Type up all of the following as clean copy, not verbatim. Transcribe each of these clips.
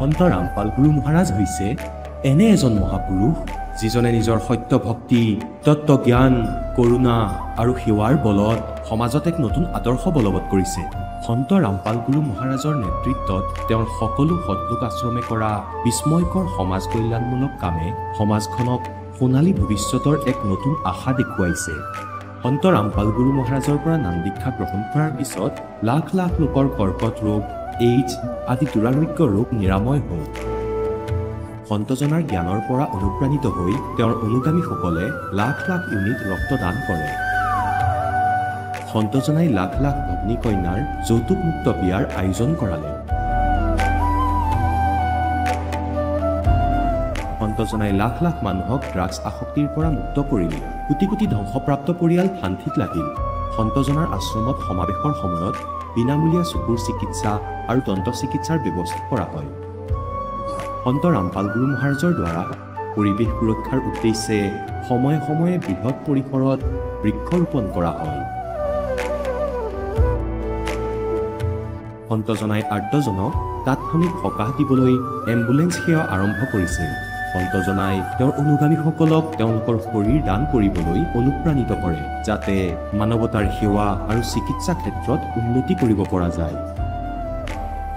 সন্ত ৰামপাল গুৰু মহাৰাজ হৈছে এনে এজন মহাপুৰুষ যিজনে নিজৰ সত্য ভক্তি, তত্ত্বজ্ঞান, কৰোণা আৰু সেৱাৰ বলত সমাজত এক নতুন আদৰ্শ বলবৎ কৰিছে। সন্ত ৰামপাল গুৰু মহাৰাজৰ নেতৃত্বত তেওঁৰ সকলো সৎলোক আশ্ৰমে কৰা বিস্ময়কৰ সমাজ কল্যাণমূলক কামে সমাজখনক সোণালী ভৱিষ্যতৰ এক নতুন আশা দেখুৱাইছে। সন্ত ৰামপাল গুৰু মহাৰাজৰ পৰা নাম দীক্ষা গ্ৰহণ কৰাৰ পিছত লাখ লাখ লোকৰ কৰ্কট ৰোগ, এইডছ আদি দুৰাৰোগ্য ৰোগ নিৰাময় হ'ল। সন্তজনাৰ জ্ঞানৰ পৰা অনুপ্ৰাণিত হৈ তেওঁৰ অনুগামীসকলে লাখ লাখ ইউনিট ৰক্তদান কৰে। সন্তজনাই লাখ লাখ ভগ্নী কন্যাৰ যৌতুকমুক্ত বিয়াৰ আয়োজন কৰালে। সন্তজনাই লাখ লাখ মানুহক ড্ৰাগছ আসক্তিৰ পৰা মুক্ত কৰিলে। কোটি কোটি ধ্বংসপ্ৰাপ্ত পৰিয়াল শান্তিত লাগিল। সন্তজনাৰ আশ্ৰমত সমাৱেশৰ সময়ত বিনামূলীয়া চকুৰ চিকিৎসা আৰু দন্ত চিকিৎসাৰ ব্যৱস্থা কৰা হয়। সন্ত ৰামপাল গুৰু মহাৰাজৰ দ্বাৰা পৰিৱেশ সুৰক্ষাৰ উদ্দেশ্যে সময়ে সময়ে বৃহৎ পৰিসৰত বৃক্ষৰোপণ কৰা হয়। সন্তজনাই আৰ্তজনক তাৎক্ষণিক সকাহ দিবলৈ এম্বুলেন্স সেৱা আৰম্ভ কৰিছে। সন্তজনাই তেওঁৰ অনুগামীসকলক তেওঁলোকৰ শৰীৰ দান কৰিবলৈ অনুপ্ৰাণিত কৰে, যাতে মানৱতাৰ সেৱা আৰু চিকিৎসা ক্ষেত্ৰত উন্নতি কৰিব পৰা যায়।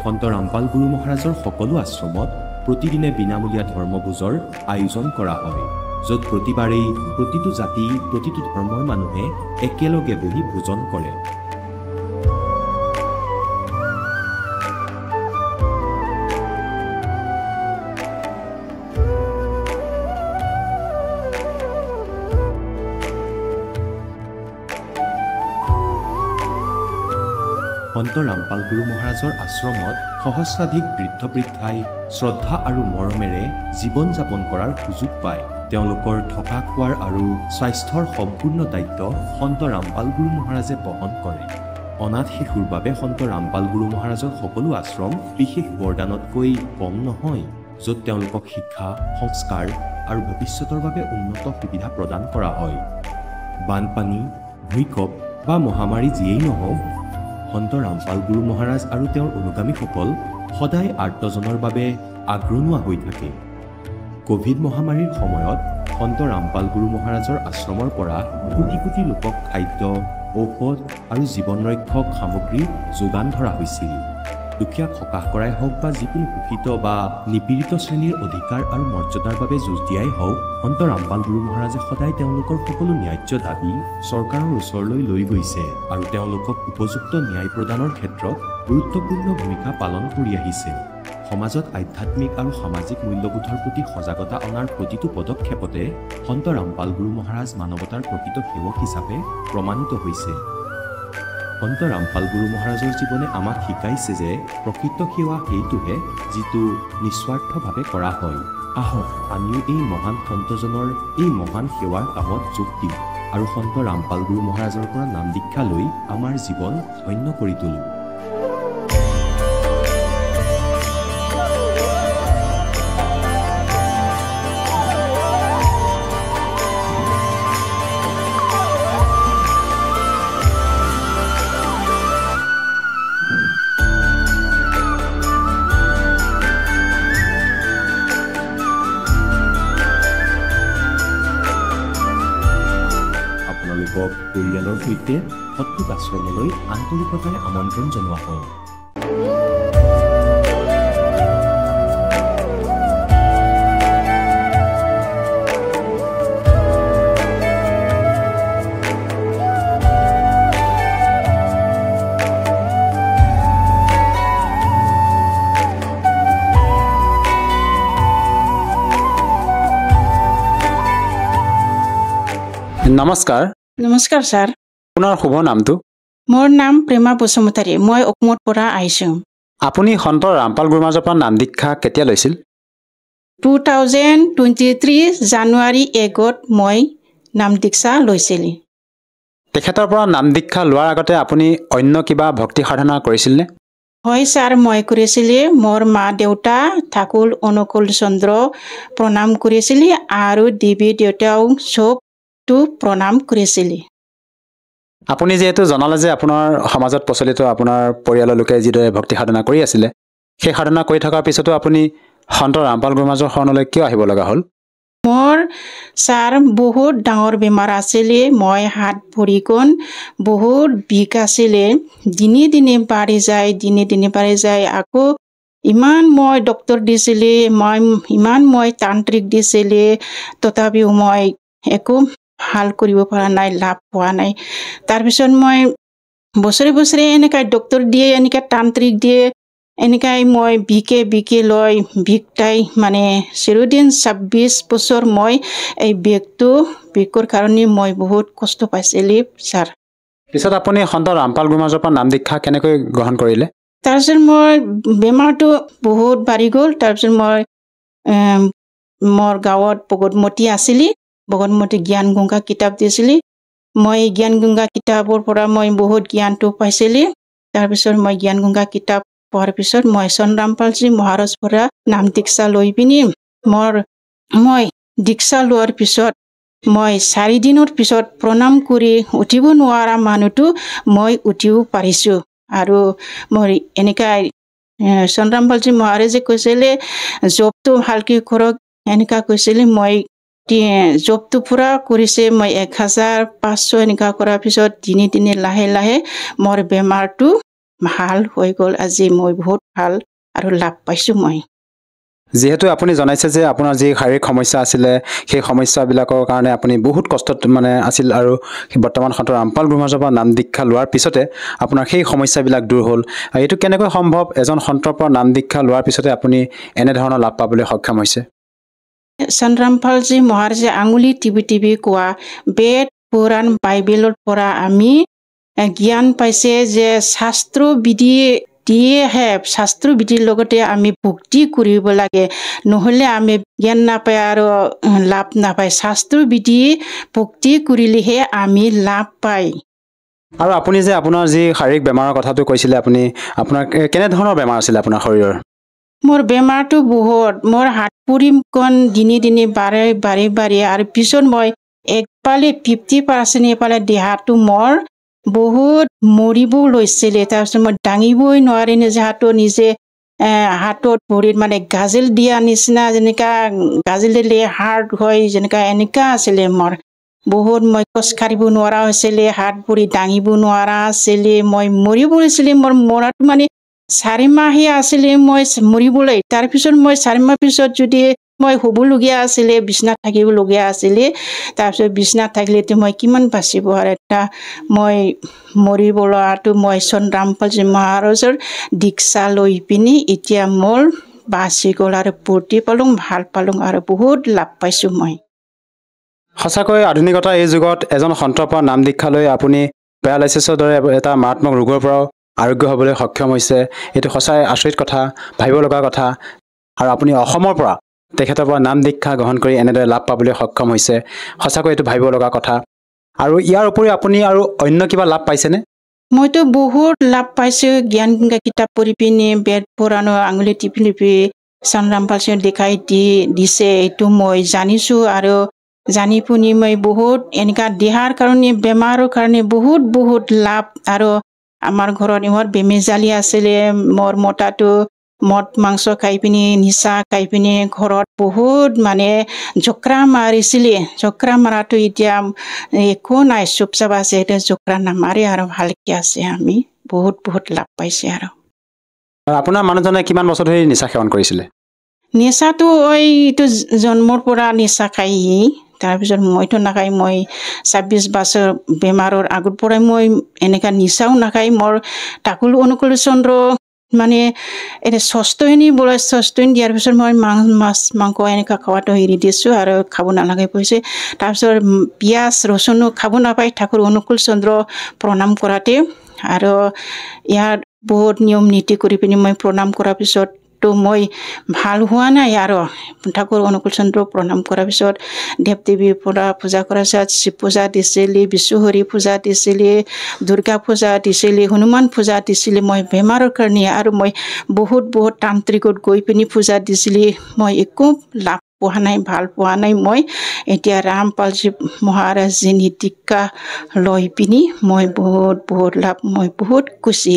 সন্ত ৰামপাল গুৰু মহাৰাজৰ সকলো আশ্ৰমত প্ৰতিদিনে বিনামূলীয়া ধৰ্মভোজৰ আয়োজন কৰা হয়, য'ত প্ৰতিবাৰেই প্ৰতিটো জাতি, প্ৰতিটো ধৰ্মৰ মানুহে একেলগে বহি ভোজন কৰে। সন্ত ৰামপাল গুৰু মহাৰাজৰ আশ্ৰমত সহস্ৰাধিক বৃদ্ধ বৃদ্ধাই শ্ৰদ্ধা আৰু মৰমেৰে জীৱন যাপন কৰাৰ সুযোগ পায়। তেওঁলোকৰ থকা খোৱাৰ আৰু স্বাস্থ্যৰ সম্পূৰ্ণ দায়িত্ব সন্ত ৰামপাল গুৰু মহাৰাজে বহন কৰে। অনাথ শিশুৰ বাবে সন্ত ৰামপাল গুৰু মহাৰাজৰ সকলো আশ্ৰম বিশেষ বৰদানতকৈ কম নহয়, য'ত তেওঁলোকক শিক্ষা, সংস্কাৰ আৰু ভৱিষ্যতৰ বাবে উন্নত সুবিধা প্ৰদান কৰা হয়। বানপানী, ভূঁইকঁপ বা মহামাৰী যিয়েই নহওক, সন্ত ৰামপাল গুৰু মহাৰাজ আৰু তেওঁৰ অনুগামীসকল সদায় আৰ্তজনৰ বাবে আগ্ৰনোৱা হৈ থাকে। কোভিড মহামাৰীৰ সময়ত সন্ত ৰামপাল গুৰু মহাৰাজৰ আশ্ৰমৰ পৰা কোটি কোটি লোকক খাদ্য, ঔষধ আৰু জীৱন ৰক্ষক সামগ্ৰী যোগান ধৰা হৈছিল। দুখীয়াক সকাহ কৰাই হওক বা যিকোনো শোষিত বা নিপীড়িত শ্ৰেণীৰ অধিকাৰ আৰু মৰ্যাদাৰ বাবে যুঁজ দিয়াই হওক, সন্ত ৰামপাল গুৰু মহাৰাজে সদায় তেওঁলোকৰ সকলো ন্যায্য দাবী চৰকাৰৰ ওচৰলৈ লৈ গৈছে আৰু তেওঁলোকক উপযুক্ত ন্যায় প্ৰদানৰ ক্ষেত্ৰত গুৰুত্বপূৰ্ণ ভূমিকা পালন কৰি আহিছে। সমাজত আধ্যাত্মিক আৰু সামাজিক মূল্যবোধৰ প্ৰতি সজাগতা অনাৰ প্ৰতিটো পদক্ষেপতে সন্ত ৰামপাল গুৰু মহাৰাজ মানৱতাৰ প্ৰকৃত সেৱক হিচাপে প্ৰমাণিত হৈছে। সন্ত ৰামপাল গুৰু মহাৰাজৰ জীৱনে আমাক শিকাইছে যে প্ৰকৃত সেৱা সেইটোহে যিটো নিস্বাৰ্থভাৱে কৰা হয়। আহক আমিও এই মহান সন্তজনৰ এই মহান সেৱাৰ কামত যোগ দিওঁ আৰু সন্ত ৰামপাল গুৰু মহাৰাজৰ পৰা নাম দীক্ষা লৈ আমাৰ জীৱন ধন্য কৰি তোলোঁ। পৰিয়ালৰ সৈতে সৎলোক আশ্ৰমলৈ আন্তৰিকতাৰে আমন্ত্ৰণ জনোৱা হয়। নমস্কাৰ। নমস্কাৰ ছাৰ। আপোনাৰ শুভ নামটো? মোৰ নাম প্ৰেমা বসুমতাৰী। মই অসমত পৰা আহিছোঁ। আপুনি সন্ত ৰামপাল গুৰু মহাৰাজৰ পৰা নাম দীক্ষা কেতিয়া লৈছিল? 2023 জানুৱাৰী 1ত মই নাম দীক্ষা লৈছিলোঁ। তেখেতৰ পৰা নাম দীক্ষা লোৱাৰ আগতে আপুনি অন্য কিবা ভক্তি সাধনা কৰিছিলনে? হয় ছাৰ, মই কৰিছিলোঁ। মোৰ মা দেউতা ঠাকুৰ অনুকূল চন্দ্ৰ প্ৰণাম কৰিছিলোঁ আৰু দেৱী দেউতাও চবটো প্ৰণাম কৰিছিলোঁ। আপুনি যিহেতু জনালে যে আপোনাৰ সমাজত প্ৰচলিত আপোনাৰ পৰিয়ালৰ লোকে যিদৰে ভক্তি সাধনা কৰি আছিলে, সেই সাধনা কৰি থকাৰ পিছতো আপুনি সন্ত ৰামপাল গুৰুমাজৰ শৰণলৈ কিয় আহিব লগা হ'ল? মোৰ ছাৰ বহুত ডাঙৰ বেমাৰ আছিলে। মই হাত ভৰিখন বহুত বিষ আছিলে। দিনে দিনে বাঢ়ি যায়। আকৌ ইমান মই ডক্তৰ দিছিলে, ইমান মই তান্ত্ৰিক দিছিলে, তথাপিও মই একো ভাল কৰিব পৰা নাই, লাভ পোৱা নাই। তাৰপিছত মই বছৰে এনেকৈ ডক্তৰ দিয়ে, এনেকৈ তান্ত্ৰিক দিয়ে, এনেকৈ মই বিকে লৈ বিষটাই মানে চিৰদিন 26 বছৰ মই এই বিষৰ কাৰণে মই বহুত কষ্ট পাইছিলোঁ ছাৰ। পিছত আপুনি সন্ত ৰামপাল গুৰুমাজৰ পৰা নাম দীক্ষা কেনেকৈ গ্ৰহণ কৰিলে? তাৰপিছত মই বেমাৰটো বহুত বাঢ়ি গ'ল। তাৰপিছত মই মোৰ গাঁৱত ভগতমতী আছিলি, ভগতমতী জ্ঞান গংগা কিতাপ দিছিলি। মই জ্ঞান গংগা কিতাপৰ পৰা মই বহুত জ্ঞানটো পাইছিলোঁ। তাৰপিছত মই জ্ঞান গংগা কিতাপ পঢ়াৰ পিছত মই চন্দ্ৰ ৰামপালজী মহাৰাজ পৰা নাম দীক্ষা লৈ পিনি মই দীক্ষা লোৱাৰ পিছত মই 4 দিনৰ পিছত প্ৰণাম কৰি উঠিব নোৱাৰা মানুহটো মই উঠিব পাৰিছোঁ। আৰু মই এনেকৈ চন্দ্ৰ ৰামপালজী মহাৰাজে কৈছিলে জবটো ভালকৈ কৰক, এনেকুৱা কৈছিলে। মই জবটো পুৰা কৰিছে। মই 1500 এনেকুৱা কৰাৰ পিছত দিনে লাহে মোৰ বেমাৰটো ভাল হৈ গ'ল। আজি মই বহুত ভাল আৰু লাভ পাইছোঁ। মই যিহেতু আপুনি জনাইছে যে আপোনাৰ যি শাৰীৰিক সমস্যা আছিলে, সেই সমস্যাবিলাকৰ কাৰণে আপুনি বহুত কষ্টত আছিল আৰু বৰ্তমান সন্ত ৰামপাল গুৰুমাজৰ পৰা নাম দীক্ষা লোৱাৰ পিছতে আপোনাৰ সেই সমস্যাবিলাক দূৰ হ'ল। এইটো কেনেকৈ সম্ভৱ? এজন সন্তৰ পৰা নাম দীক্ষা লোৱাৰ পিছতে আপুনি এনেধৰণৰ লাভ পাবলৈ সক্ষম হৈছে? চন্দ্ৰ ৰামপালজী মহাৰাজে আঙুলি টিপি কোৱা বেদ পুৰাণ বাইবেলৰ পৰা আমি জ্ঞান পাইছে যে শাস্ত্ৰ বিধি দিয়েহে, শাস্ত্ৰ বিধিৰ লগতে আমি ভক্তি কৰিব লাগে, নহ'লে আমি জ্ঞান নাপায় আৰু লাভ নাপায়। শাস্ত্ৰ বিধি ভক্তি কৰিলেহে আমি লাভ পায়। আৰু আপুনি যে আপোনাৰ যি শাৰীৰিক বেমাৰৰ কথাটো কৈছিলে, আপোনাৰ কেনেধৰণৰ বেমাৰ আছিলে আপোনাৰ শৰীৰৰ? মোৰ বেমাৰটো বহুত, মোৰ হাত ভৰিখন দিনে বাঢ়ি আৰু পিছত মই একফালে 50% এইফালে দেহাটো মোৰ বহুত মৰিব লৈছিলে। তাৰপিছত মই দাঙিবই নোৱাৰি, নিজে হাতত ভৰিত মানে গাজল দিয়া নিচিনা, যেনেকা গাজল দিলে হাৰ্ড হয় যেনেকা, এনেকা আছিলে মোৰ বহুত। মই খোজ কাঢ়িব নোৱাৰা হৈছিলে, হাত ভৰি দাঙিব নোৱাৰা আছিলে, মই মৰিব লৈছিলে। মোৰ মৰাটো মানে 4 মাহে আছিলে মই মৰিবলৈ। তাৰপিছত মই 4 মাহ পিছত যদি মই শুবলগীয়া আছিলে, বিচনাত থাকিবলগীয়া আছিলে। তাৰপিছত বিচনাত থাকিলেতো মই কিমান বাচিব আৰু এটা মই মৰিব লোৱাটো মই চন্দ্ৰ ৰামপালজী মহাৰাজৰ দীক্ষা লৈ পিনি এতিয়া মোৰ বাচি গ'ল আৰু ফূৰ্তি পালোঁ, ভাল পালোঁ আৰু বহুত লাভ পাইছোঁ মই। সঁচাকৈ আধুনিকতাৰ এই যুগত এজন সন্তৰ পৰা নাম দীক্ষা লৈ আপুনি পেৰালাইচিছৰ দৰে এটা মাৰাত্মক ৰোগৰ পৰাও আৰোগ্য হ'বলৈ সক্ষম হৈছে। এইটো সঁচাই আচৰিত কথা, ভাবিব লগা কথা। আৰু আপুনি অসমৰ পৰা তেখেতৰ পৰা নাম দীক্ষা গ্ৰহণ কৰি এনেদৰে লাভ পাবলৈ সক্ষম হৈছে, সঁচাকৈ এইটো ভাবিব লগা কথা। আৰু ইয়াৰ উপৰি আপুনি আৰু অন্য কিবা লাভ পাইছেনে? মইতো বহুত লাভ পাইছোঁ। জ্ঞান গংগা কিতাপ পঢ়ি পিনি বেদ পুৰাণৰ আঙুলি টিপি চন্দ্ৰ ৰামপালজীয়ে দেখাই দিছে, এইটো মই জানিছোঁ। আৰু জানি শুনি মই বহুত এনেকুৱা দেহাৰ কাৰণে, বেমাৰৰ কাৰণে বহুত লাভ। আৰু আমাৰ ঘৰত ইমান বেমেজালি আছিলে, মোৰ মতাটো মদ মাংস খাই পিনি, নিচা খাই পিনি ঘৰত বহুত মানে জোকৰা মাৰিছিলে। জোকৰা মাৰাটো এতিয়া একো নাই, চুপচাপ আছে, এতিয়া জোকৰা নামাৰে আৰু ভালকৈ আছে। আমি বহুত লাভ পাইছে। আৰু আপোনাৰ মানুহজনে কিমান বছৰ ধৰি নিচা সেৱন কৰিছিলে? নিচাটো এইটো জন্মৰ পৰা নিচা খাই। তাৰপিছত মইতো নাখাই, মই 26 বছৰ বেমাৰৰ আগৰ পৰাই মই এনেকুৱা নিচাও নাখাই। মোৰ ঠাকুৰ অনুকূল চন্দ্ৰ মানে এতিয়া 6ষ্ঠ দিয়াৰ পিছত মই মাছ মাংস এনেকুৱা খোৱাটো এৰি দিছোঁ আৰু খাব নালাগে কৈছে। তাৰপিছত পিঁয়াজ ৰচুনো খাব নাপায় ঠাকুৰ অনুকূল চন্দ্ৰ প্ৰণাম কৰাতে। আৰু ইয়াত বহুত নিয়ম নীতি কৰি পিনি মই প্ৰণাম কৰাৰ পিছততো মই ভাল হোৱা নাই। আৰু ঠাকুৰ অনুকূল চন্দ্ৰ প্ৰণাম কৰাৰ পিছত দেৱ দেৱীৰ পৰা পূজা কৰাৰ পিছত শিৱ পূজা দিছিলে, বিশ্বহৰি পূজা দিছিলে, দুৰ্গা পূজা দিছিলে, হনুমান পূজা দিছিলে মই বেমাৰৰ কাৰণে। আৰু মই বহুত তান্ত্ৰিকত গৈ পিনি পূজা দিছিলে, মই একো লাভ পোৱা নাই, ভাল পোৱা নাই। মই এতিয়া ৰামপালজী মহাৰাজী দীক্ষা লৈ পিনি মই বহুত লাভ, মই বহুত খুচি।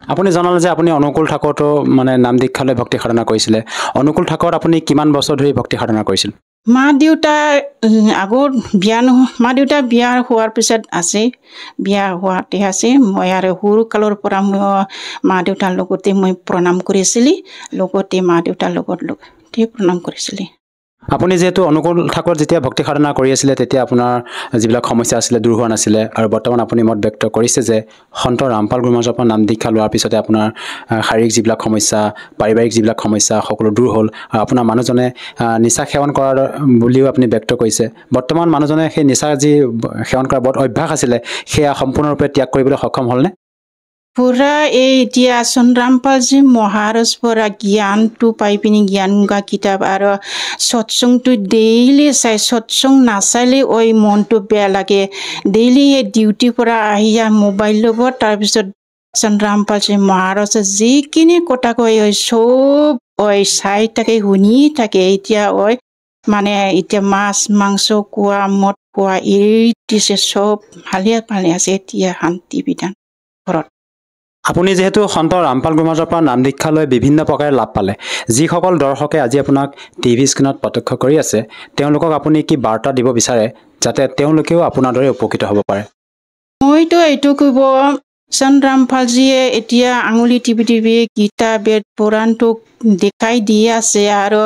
আপুনি জনালে যে আপুনি অনুকূল ঠাকুৰতো মানে নাম দীক্ষালৈ ভক্তি সাধনা কৰিছিলে অনুকূল ঠাকুৰত আপুনি কিমান বছৰ ধৰি ভক্তি সাধনা কৰিছিল মা দেউতা আগত মা দেউতা বিয়া হোৱাৰ পিছত আছে বিয়া হোৱাতে আছে মই আৰু সৰু কালৰ পৰা মই মা দেউতাৰ লগতে মই প্ৰণাম কৰিছিলি লগতে মা দেউতাৰ লগতে প্ৰণাম কৰিছিলি আপুনি যেহেতু অনুকূল ঠাকুৰত যেতিয়া ভক্তি সাধনা কৰি আছিলে তেতিয়া আপোনাৰ যিবিলাক সমস্যা আছিলে দূৰ হোৱা নাছিলে আৰু বৰ্তমান আপুনি মত ব্যক্ত কৰিছে যে সন্ত ৰামপাল গুৰুমহাৰাজৰ পৰা নাম দীক্ষা লোৱাৰ পিছতে আপোনাৰ শাৰীৰিক যিবিলাক সমস্যা পাৰিবাৰিক যিবিলাক সমস্যা সকলো দূৰ হ'ল আৰু আপোনাৰ মানুহজনে নিচা সেৱন কৰাৰ বুলিও আপুনি ব্যক্ত কৰিছে বৰ্তমান মানুহজনে সেই নিচা যি সেৱন কৰাৰ বৰ অভ্যাস আছিলে সেয়া সম্পূৰ্ণৰূপে ত্যাগ কৰিবলৈ সক্ষম হ'লনে পুৰা এই এতিয়া চন্দ্ৰামপালজী মহাৰাজ পৰা জ্ঞানটো পাই পিনি জ্ঞান গা কিতাপ আৰু সৎসংটো ডেইলি চাই সৎসং নাচালে ঐ মনটো বেয়া লাগে ডেইলি এই ডিউটিৰ পৰা আহি মোবাইল ল'ব তাৰপিছত চন্দ্ৰামপালজী মহাৰাজে যিখিনি কথা কয় চব চাই থাকে শুনি থাকে এতিয়া মানে এতিয়া মাছ মাংস খোৱা মদ খোৱা এৰি দিছে চব ভালে আছে এতিয়া শান্তি বিধান ঘৰত আপুনি যেহেতু সন্ত ৰামপাল গুৰুমহাৰাজৰ পৰা নাম দীক্ষা লৈ বিভিন্ন প্ৰকাৰে লাভ পালে যিসকল দৰ্শকে আজি আপোনাক টিভি স্ক্ৰীণত প্ৰত্যক্ষ কৰি আছে তেওঁলোকক আপুনি কি বাৰ্তা দিব বিচাৰে যাতে তেওঁলোকেও আপোনাৰ দৰে উপকৃত হ'ব পাৰে মইতো এইটো ক'ব চন্দ্ৰামপালজীয়ে এতিয়া আঙুলি টিপি গীতা বেদ পুৰাণটোক দেখাই দি আছে আৰু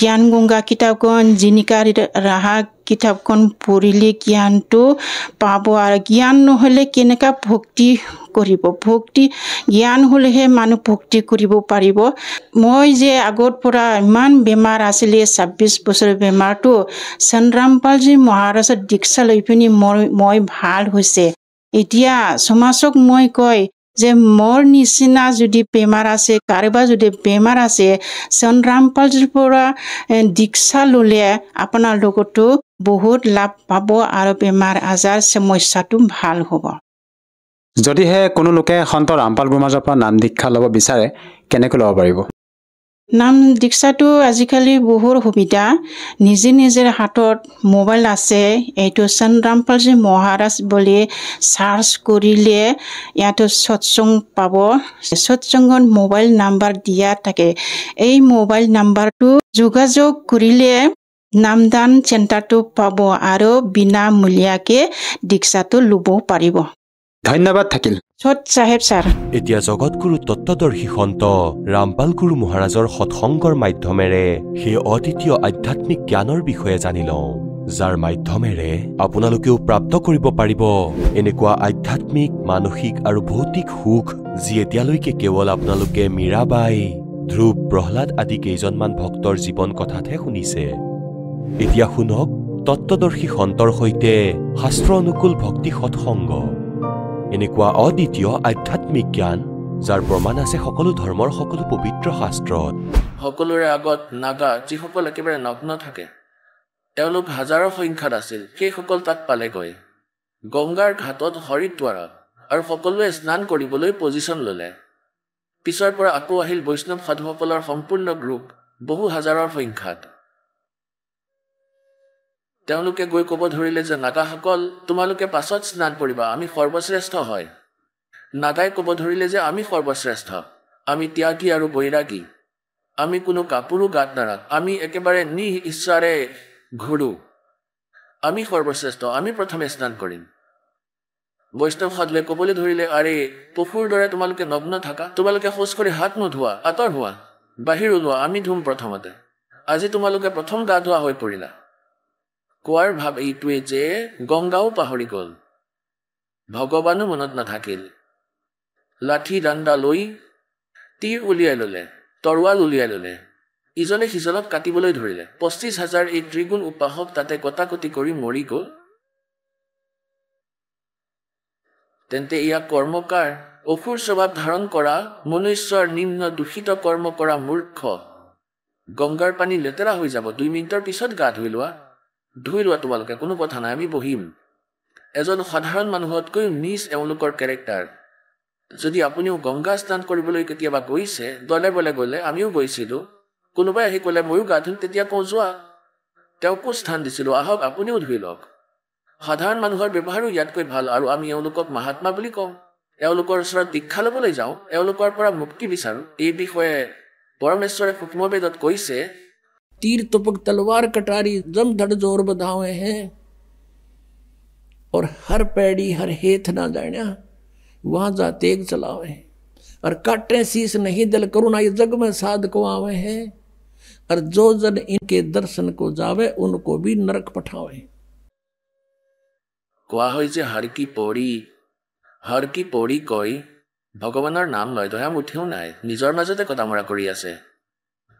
জ্ঞান গংগা কিতাপখন জিনিকাৰ ৰাহা কিতাপখন পঢ়িলে জ্ঞানটো পাব আৰু জ্ঞান নহ'লে কেনেকুৱা ভক্তি কৰিব ভক্তি জ্ঞান হ'লেহে মানুহ ভক্তি কৰিব পাৰিব মই যে আগৰ পৰা ইমান বেমাৰ আছিলে 26 বছৰৰ বেমাৰটো চন্দ্ৰামপালজী মহাৰাজৰ দীক্ষা লৈ পিনি মই ভাল হৈছে এতিয়া সমাজক মই কয় যে মোৰ নিচিনা যদি বেমাৰ আছে কাৰোবাৰ যদি বেমাৰ আছে চন্দ্ৰামপালজীৰ পৰা দীক্ষা ল'লে আপোনাৰ লগতো বহুত লাভ পাব আৰু বেমাৰ আজাৰ সমস্যাটো ভাল হ'ব যদিহে কোনো লোকে সন্ত ৰামপাল গুৰুমহাৰাজৰ পৰা নাম দীক্ষা ল'ব বিচাৰে কেনেকৈ ল'ব পাৰিব নাম দীক্ষাটো আজিকালি বহুত সুবিধা নিজে হাতত মোবাইল আছে এইটো চন্দ্ৰামপালজী মহাৰাজ বুলি চাৰ্চ কৰিলে ইয়াতো সৎসং পাব সৎসংগত মোবাইল নাম্বাৰ দিয়া থাকে এই মোবাইল নাম্বাৰটো যোগাযোগ কৰিলে নামদান চেণ্টাৰটো পাব আৰু বিনামূলীয়াকৈ দীক্ষাটো ল'ব পাৰিব ধন্যবাদ থাকিল সৎ চাহেব ছাৰ এতিয়া জগতগুৰু তত্ত্বদৰ্শী সন্ত ৰামপাল গুৰু মহাৰাজৰ সৎসংগৰ মাধ্যমেৰে সেই অদ্বিতীয় আধ্যাত্মিক জ্ঞানৰ বিষয়ে জানি লওঁ যাৰ মাধ্যমেৰে আপোনালোকেও প্ৰাপ্ত কৰিব পাৰিব এনেকুৱা আধ্যাত্মিক মানসিক আৰু ভৌতিক সুখ যি এতিয়ালৈকে কেৱল আপোনালোকে মীৰাবাই ধ্ৰুৱ প্ৰহ্লাদ আদি কেইজনমান ভক্তৰ জীৱন কথাতহে শুনিছে এতিয়া শুনক তত্ত্বদৰ্শী সন্তৰ সৈতে শাস্ত্ৰ অনুকূল ভক্তি সৎসংগ এনেকুৱা অদ্বিতীয় আধ্যাত্মিক জ্ঞান যাৰ প্ৰমাণ আছে সকলো ধৰ্মৰ সকলো পবিত্ৰ শাস্ত্ৰত সকলোৰে আগত নাগা যিসকল একেবাৰে নগ্ন থাকে তেওঁলোক হাজাৰৰ সংখ্যাত আছিল সেইসকল তাত পালেগৈ গংগাৰ ঘাটত হৰিদ্বাৰত আৰু সকলোৱে স্নান কৰিবলৈ পজিশ্যন ল'লে পিছৰ পৰা আকৌ আহিল বৈষ্ণৱ সাধুসকলৰ সম্পূৰ্ণ গ্ৰুপ বহু হাজাৰৰ সংখ্যাত তেওঁলোকে গৈ ক'ব ধৰিলে যে নাগাসকল তোমালোকে পাছত স্নান কৰিবা আমি সৰ্বশ্ৰেষ্ঠ হয় নাগাই ক'ব ধৰিলে যে আমি সৰ্বশ্ৰেষ্ঠ আমি ত্যাগী আৰু বৈৰাগী আমি কোনো কাপোৰো গাত নাৰাখ আমি একেবাৰে ইচ্ছাৰে ঘূৰো আমি সৰ্বশ্ৰেষ্ঠ আমি প্ৰথমে স্নান কৰিম বৈষ্ণৱ সাধুৱে ক'বলৈ ধৰিলে আৰে পশুৰ দৰে তোমালোকে নগ্ন থাকা তোমালোকে খোজ কৰি হাত নোধোৱা আঁতৰ হোৱা বাহিৰ ওলোৱা আমি ধুম প্ৰথমতে আজি তোমালোকে প্ৰথম গা ধোৱা হৈ পৰিলা কোৱাৰ ভাৱ এইটোৱে যে গংগাও পাহৰি গ'ল ভগৱানো মনত নাথাকিল লাঠি ডাণ্ডা লৈ তীৰ উলিয়াই ল'লে তৰোৱাল উলিয়াই ল'লে ইজনে সিজনক কাটিবলৈ ধৰিলে 25,000 এই ত্ৰিগুণ উপাসক তাতে কটাকটি কৰি মৰি গ'ল তেন্তে ইয়াক কৰ্মকাৰ অসুৰ স্বভাৱ ধাৰণ কৰা মনুষ্যৰ নিম্ন দূষিত কৰ্ম কৰা মূৰ্খ গংগাৰ পানী লেতেৰা হৈ যাব 2 মিনিটৰ পিছত গা ধুই লোৱা তোমালোকে কোনো কথা নাই আমি বহিম এজন সাধাৰণ মানুহতকৈ নিজ এওঁলোকৰ কেৰেক্টাৰ যদি আপুনিও গংগা স্নান কৰিবলৈ কেতিয়াবা গৈছে দলে বলে গ'লে আমিও গৈছিলোঁ কোনোবাই আহি ক'লে ময়ো গা ধুম তেতিয়া কওঁ যোৱা তেওঁকো স্থান দিছিলোঁ আহক আপুনিও ধুই লওক সাধাৰণ মানুহৰ ব্যৱহাৰো ইয়াতকৈ ভাল আৰু আমি এওঁলোকক মহাত্মা বুলি কওঁ এওঁলোকৰ ওচৰত দীক্ষা ল'বলৈ যাওঁ, এওঁলোকৰ পৰা মুক্তি বিচাৰোঁ। এই বিষয়ে পৰমেশ্বৰে সূক্ষ্মবেদত কৈছে, तीर तुपक तलवार कटारी जम धड़ जोर बधावे हैं और हर पैड़ी हर हेथ ना जाण्या वहां जा तेग चलावे हैं और काटे शीस नहीं दिल करुणा ये जग में साध को आवे हैं और जो जन इनके दर्शन को जावे उनको भी नरक पठावे। কোৱা হয় যে হৰ কি পৰি কৈ ভগৱানৰ নাম লয় দয়া মুঠিও নাই, নিজৰ মাজতে কটামৰা কৰি আছে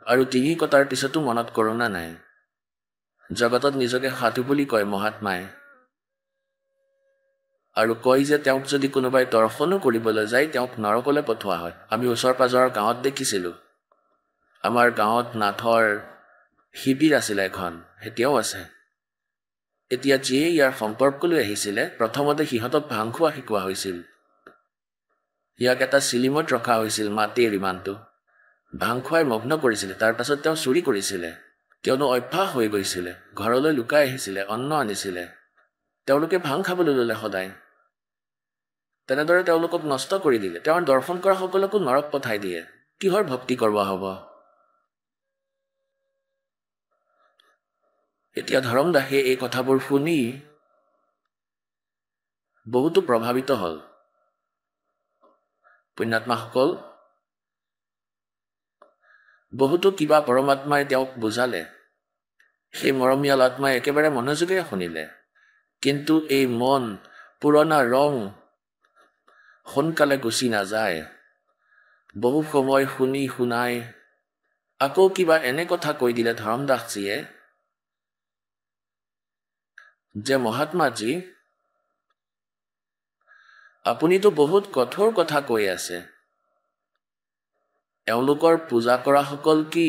আৰু টিঙি কটাৰ পিছতো মনত কৰোণা নাই। জগতত নিজকে সাধু বুলি কয় মহাত্মাই আৰু কয় যে তেওঁক যদি কোনোবাই দৰ্শনো কৰিবলৈ যায় তেওঁক নৰকলৈ পঠোৱা হয়। আমি ওচৰ পাজৰৰ গাঁৱত দেখিছিলোঁ। আমাৰ গাঁৱত নাথৰ শিবিৰ আছিলে এখন, এতিয়াও আছে। এতিয়া যিয়ে ইয়াৰ সম্পৰ্কলৈ আহিছিলে প্ৰথমতে সিহঁতক ভাং খোৱা শিকোৱা হৈছিল। ইয়াক এটা চিলিমত ৰখা হৈছিল, মাটিৰ ইমানটো ভাং খুৱাই মগ্ন কৰিছিলে। তাৰ পাছত তেওঁ চুৰি কৰিছিলে, কিয়নো অভ্যাস হৈ গৈছিলে। ঘৰলৈ লুকাই আহিছিলে, অন্ন আনিছিলে, তেওঁলোকে ভাং খাবলৈ ল'লে সদায়। তেনেদৰে তেওঁলোকক নষ্ট কৰি দিলে। তেওঁৰ দৰ্শন কৰা সকলকো নৰক পঠাই দিয়ে। কিহৰ ভক্তি কৰোৱা হ'ব? এতিয়া ধৰম দাসে এই কথাবোৰ শুনি বহুতো প্ৰভাৱিত হ'ল। পুণ্যাত্মাসকল, বহুতো কিবা পৰমাত্মাই তেওঁক বুজালে। সেই মৰমীয়াল আত্মাই একেবাৰে মনোযোগেৰে শুনিলে। কিন্তু এই মন পুৰণা ৰং সোনকালে গুচি নাযায়। বহু সময় শুনি শুনাই আকৌ কিবা এনে কথা কৈ দিলে ধৰমদাসজীয়ে যে মহাত্মাজী, আপুনিতো বহুত কঠোৰ কথা কৈ আছে। এওঁলোকৰ পূজা কৰাসকল কি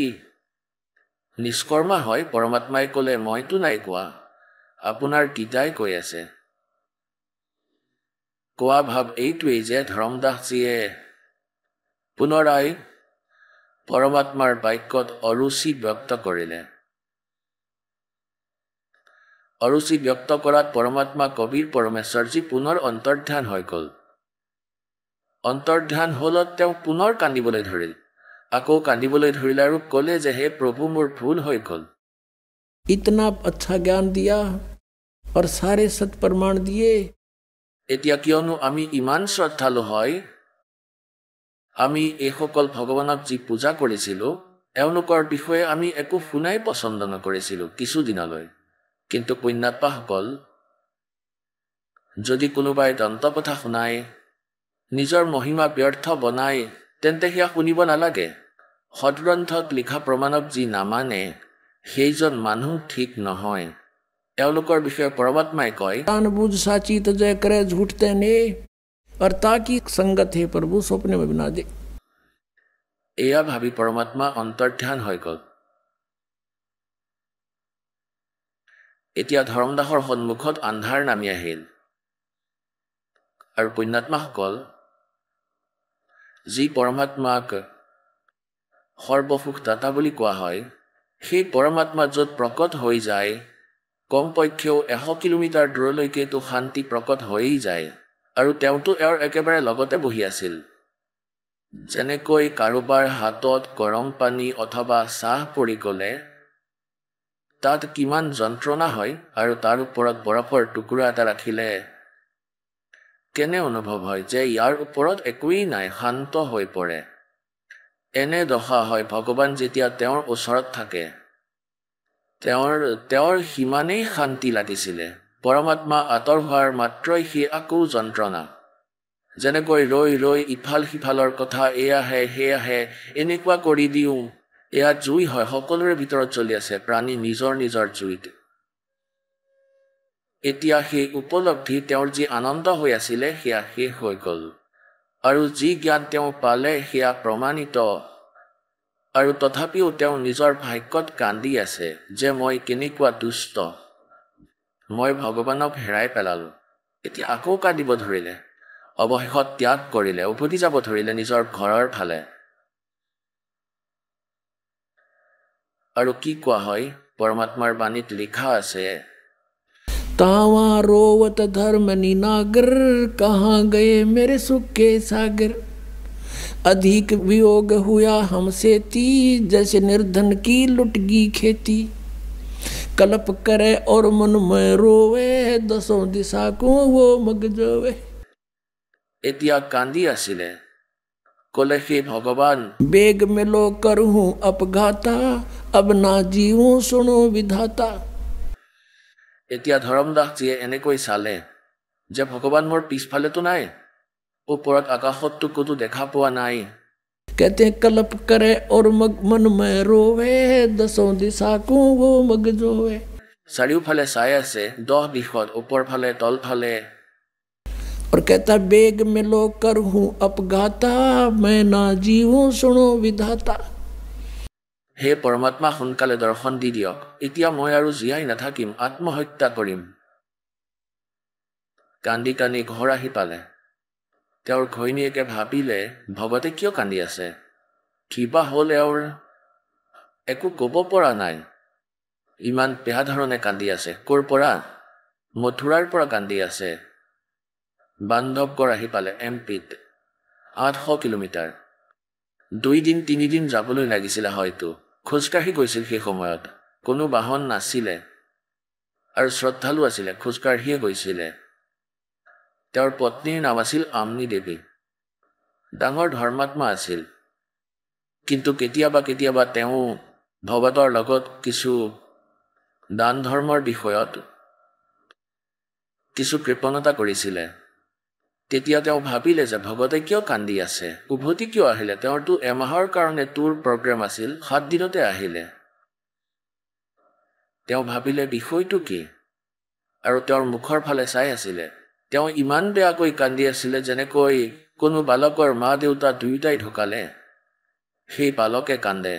নিষ্কৰ্মা হয়? পৰমাত্মাই ক'লে, মইতো নাই কোৱা, আপোনাৰ গীতাই কৈ আছে। কোৱা ভাৱ এইটোৱেই যে ধৰমদাসজীয়ে পুনৰাই পৰমাত্মাৰ বাক্যত অৰুচি ব্যক্ত কৰিলে। অৰুচি ব্যক্ত কৰাত পৰমাত্মা কবিৰ পৰমেশ্বৰজী পুনৰ অন্তৰ্ধান হৈ গ'ল। অন্তৰ্ধান হ'লত তেওঁ পুনৰ কান্দিবলৈ ধৰিল। আকৌ কান্দিবলৈ ধৰিলে আৰু ক'লে যে হে প্ৰভু, মোৰ ভুল হৈ গ'ল। इतना अच्छा ज्ञान दिया और सारे सत प्रमाण दिए। এতিয়া কিয়নো আমি ইমান শ্ৰদ্ধালু হয়, আমি এইসকল ভগৱানক যি পূজা কৰিছিলোঁ এওঁলোকৰ বিষয়ে আমি একো শুনাই পচন্দ নকৰিছিলোঁ কিছুদিনলৈ। কিন্তু পুণ্যাত্মাসকল, যদি কোনোবাই দন্তকথা শুনায়, নিজৰ মহিমা ব্যৰ্থ বনায়, তেন্তে সেয়া শুনিব নালাগে। সদগ্ৰন্থত লিখা প্ৰমাণক যি নামানে সেইজন মানুহ ঠিক নহয়। এওঁলোকৰ বিষয়ে পৰমাত্মাই কয়, जान बूझ साची तजय करे झूठते ने और ताकि संगत है प्रभु स्वप्न में बना दे। এয়া ভাবি পৰমাত্মা অন্তৰ্ধান হৈ গ'ল। এতিয়া ধৰমদাসৰ সন্মুখত আন্ধাৰ নামি আহিল। আৰু পুণ্যাত্মাসকল, যি পৰমাত্মাক সৰ্বসুখ দাতা বুলি কোৱা হয়, সেই পৰমাত্মা য'ত প্ৰকট হৈ যায়, কমপক্ষেও 100 কিলোমিটাৰ দূৰলৈকেতো শান্তি প্ৰকট হৈয়ে যায়। আৰু তেওঁতো এওঁৰ একেবাৰে লগতে বহি আছিল। যেনেকৈ কাৰোবাৰ হাতত গৰম পানী অথবা চাহ পৰি গ'লে তাত কিমান যন্ত্ৰণা হয়, আৰু তাৰ ওপৰত বৰফৰ টুকুৰা এটা ৰাখিলে কেনে অনুভৱ হয় যে ইয়াৰ ওপৰত একোৱেই নাই, শান্ত হৈ পৰে। এনে দশা হয় ভগৱান যেতিয়া তেওঁৰ ওচৰত থাকে। তেওঁৰ সিমানেই শান্তি লাগিছিলে। পৰমাত্মা আঁতৰ হোৱাৰ মাত্ৰই সি আকৌ যন্ত্ৰণা। যেনেকৈ ৰৈ ৰৈ ইফাল সিফালৰ কথা এয়াহে সেয়াহে এনেকুৱা কৰি দিওঁ, এয়া জুই হয়, সকলোৰে ভিতৰত চলি আছে, প্ৰাণী নিজৰ নিজৰ জুইত। এতিয়া সেই উপলব্ধি তেওঁৰ যি আনন্দ হৈ আছিলে সেয়া শেষ হৈ গ'ল। আৰু যি জ্ঞান তেওঁ পালে সেয়া প্ৰমাণিত। আৰু তথাপিও তেওঁ নিজৰ ভাগ্যত কান্দি আছে যে মই কেনেকুৱা দুষ্ট, মই ভগৱানক হেৰাই পেলালোঁ। এতিয়া আকৌ কান্দিব ধৰিলে। অৱশেষত ত্যাগ কৰিলে, উভতি যাব ধৰিলে নিজৰ ঘৰৰ ফালে। আৰু কি কোৱা হয়? পৰমাত্মাৰ বাণীত লিখা আছে, तावा रोवत धर्म निनागर कहाँ गए मेरे सुख के सागर अधिक वियोग हुआ हमसे ती जैसे निर्धन की लुटगी खेती कल्प करे और मन में रोवे दसों दिशा को वो मगजोवे এতিয়া কান্দি আছিলে কলে হে ভগৱান बेग में लो करूँ अपघाता अब ना जीऊं सुनो विधाता এতিয়া ধৰমদাসজীয়ে এনেকৈ চালে যে ভগৱান মোৰ পিছফালেতো নাই ওপৰত আকাশততো কোনো দেখা পোৱা নাই कहते कल्प करे और मन में रोवे दसों दिशा को वो मगजोवे চাৰিওফালে চাই আছে 10 দিশত ওপৰ ফালে তল ফালে और कहता बेग में लो करूँ अपघाता मैं ना जीऊं सुनो विधाता হে পৰমাত্মা সোনকালে দৰ্শন দি দিয়ক এতিয়া মই আৰু জীয়াই নাথাকিম আত্মহত্যা কৰিম কান্দি কান্দি ঘৰ আহি পালে তেওঁৰ ঘৈণীয়েকে ভাবিলে ভগতে কিয় কান্দি আছে কিবা হ'ল এওঁৰ একো ক'ব পৰা নাই ইমান বেয়া ধৰণে কান্দি আছে ক'ৰ পৰা মথুৰাৰ পৰা কান্দি আছে বান্ধৱগড় আহি পালে এমপিত 800 কিলোমিটাৰ 2 দিন 3 দিন যাবলৈ লাগিছিল হয়তো খোজকাঢ়ি গৈছিল সেই সময়ত কোনো বাহন নাছিলে আৰু শ্ৰদ্ধালু আছিলে খোজকাঢ়িয়ে গৈছিলে তেওঁৰ পত্নীৰ নাম আছিল আমনি দেৱী ডাঙৰ ধৰ্মাত্মা আছিল কিন্তু কেতিয়াবা কেতিয়াবা তেওঁ ভগতৰ লগত কিছু দান ধৰ্মৰ বিষয়ত কিছু কৃপণতা কৰিছিলে তেতিয়া তেওঁ ভাবিলে যে ভগতে কিয় কান্দি আছে উভতি কিয় আহিলে তেওঁৰটো এমাহৰ কাৰণে টুৰ প্ৰগ্ৰাম আছিল 7 দিনতে আহিলে তেওঁ ভাবিলে বিষয়টো কি আৰু তেওঁৰ মুখৰ ফালে চাই আছিলে তেওঁ ইমান বেয়াকৈ কান্দি আছিলে যেনেকৈ কোনো বালকৰ মা দেউতা দুয়োটাই ঢুকালে সেই বালকে কান্দে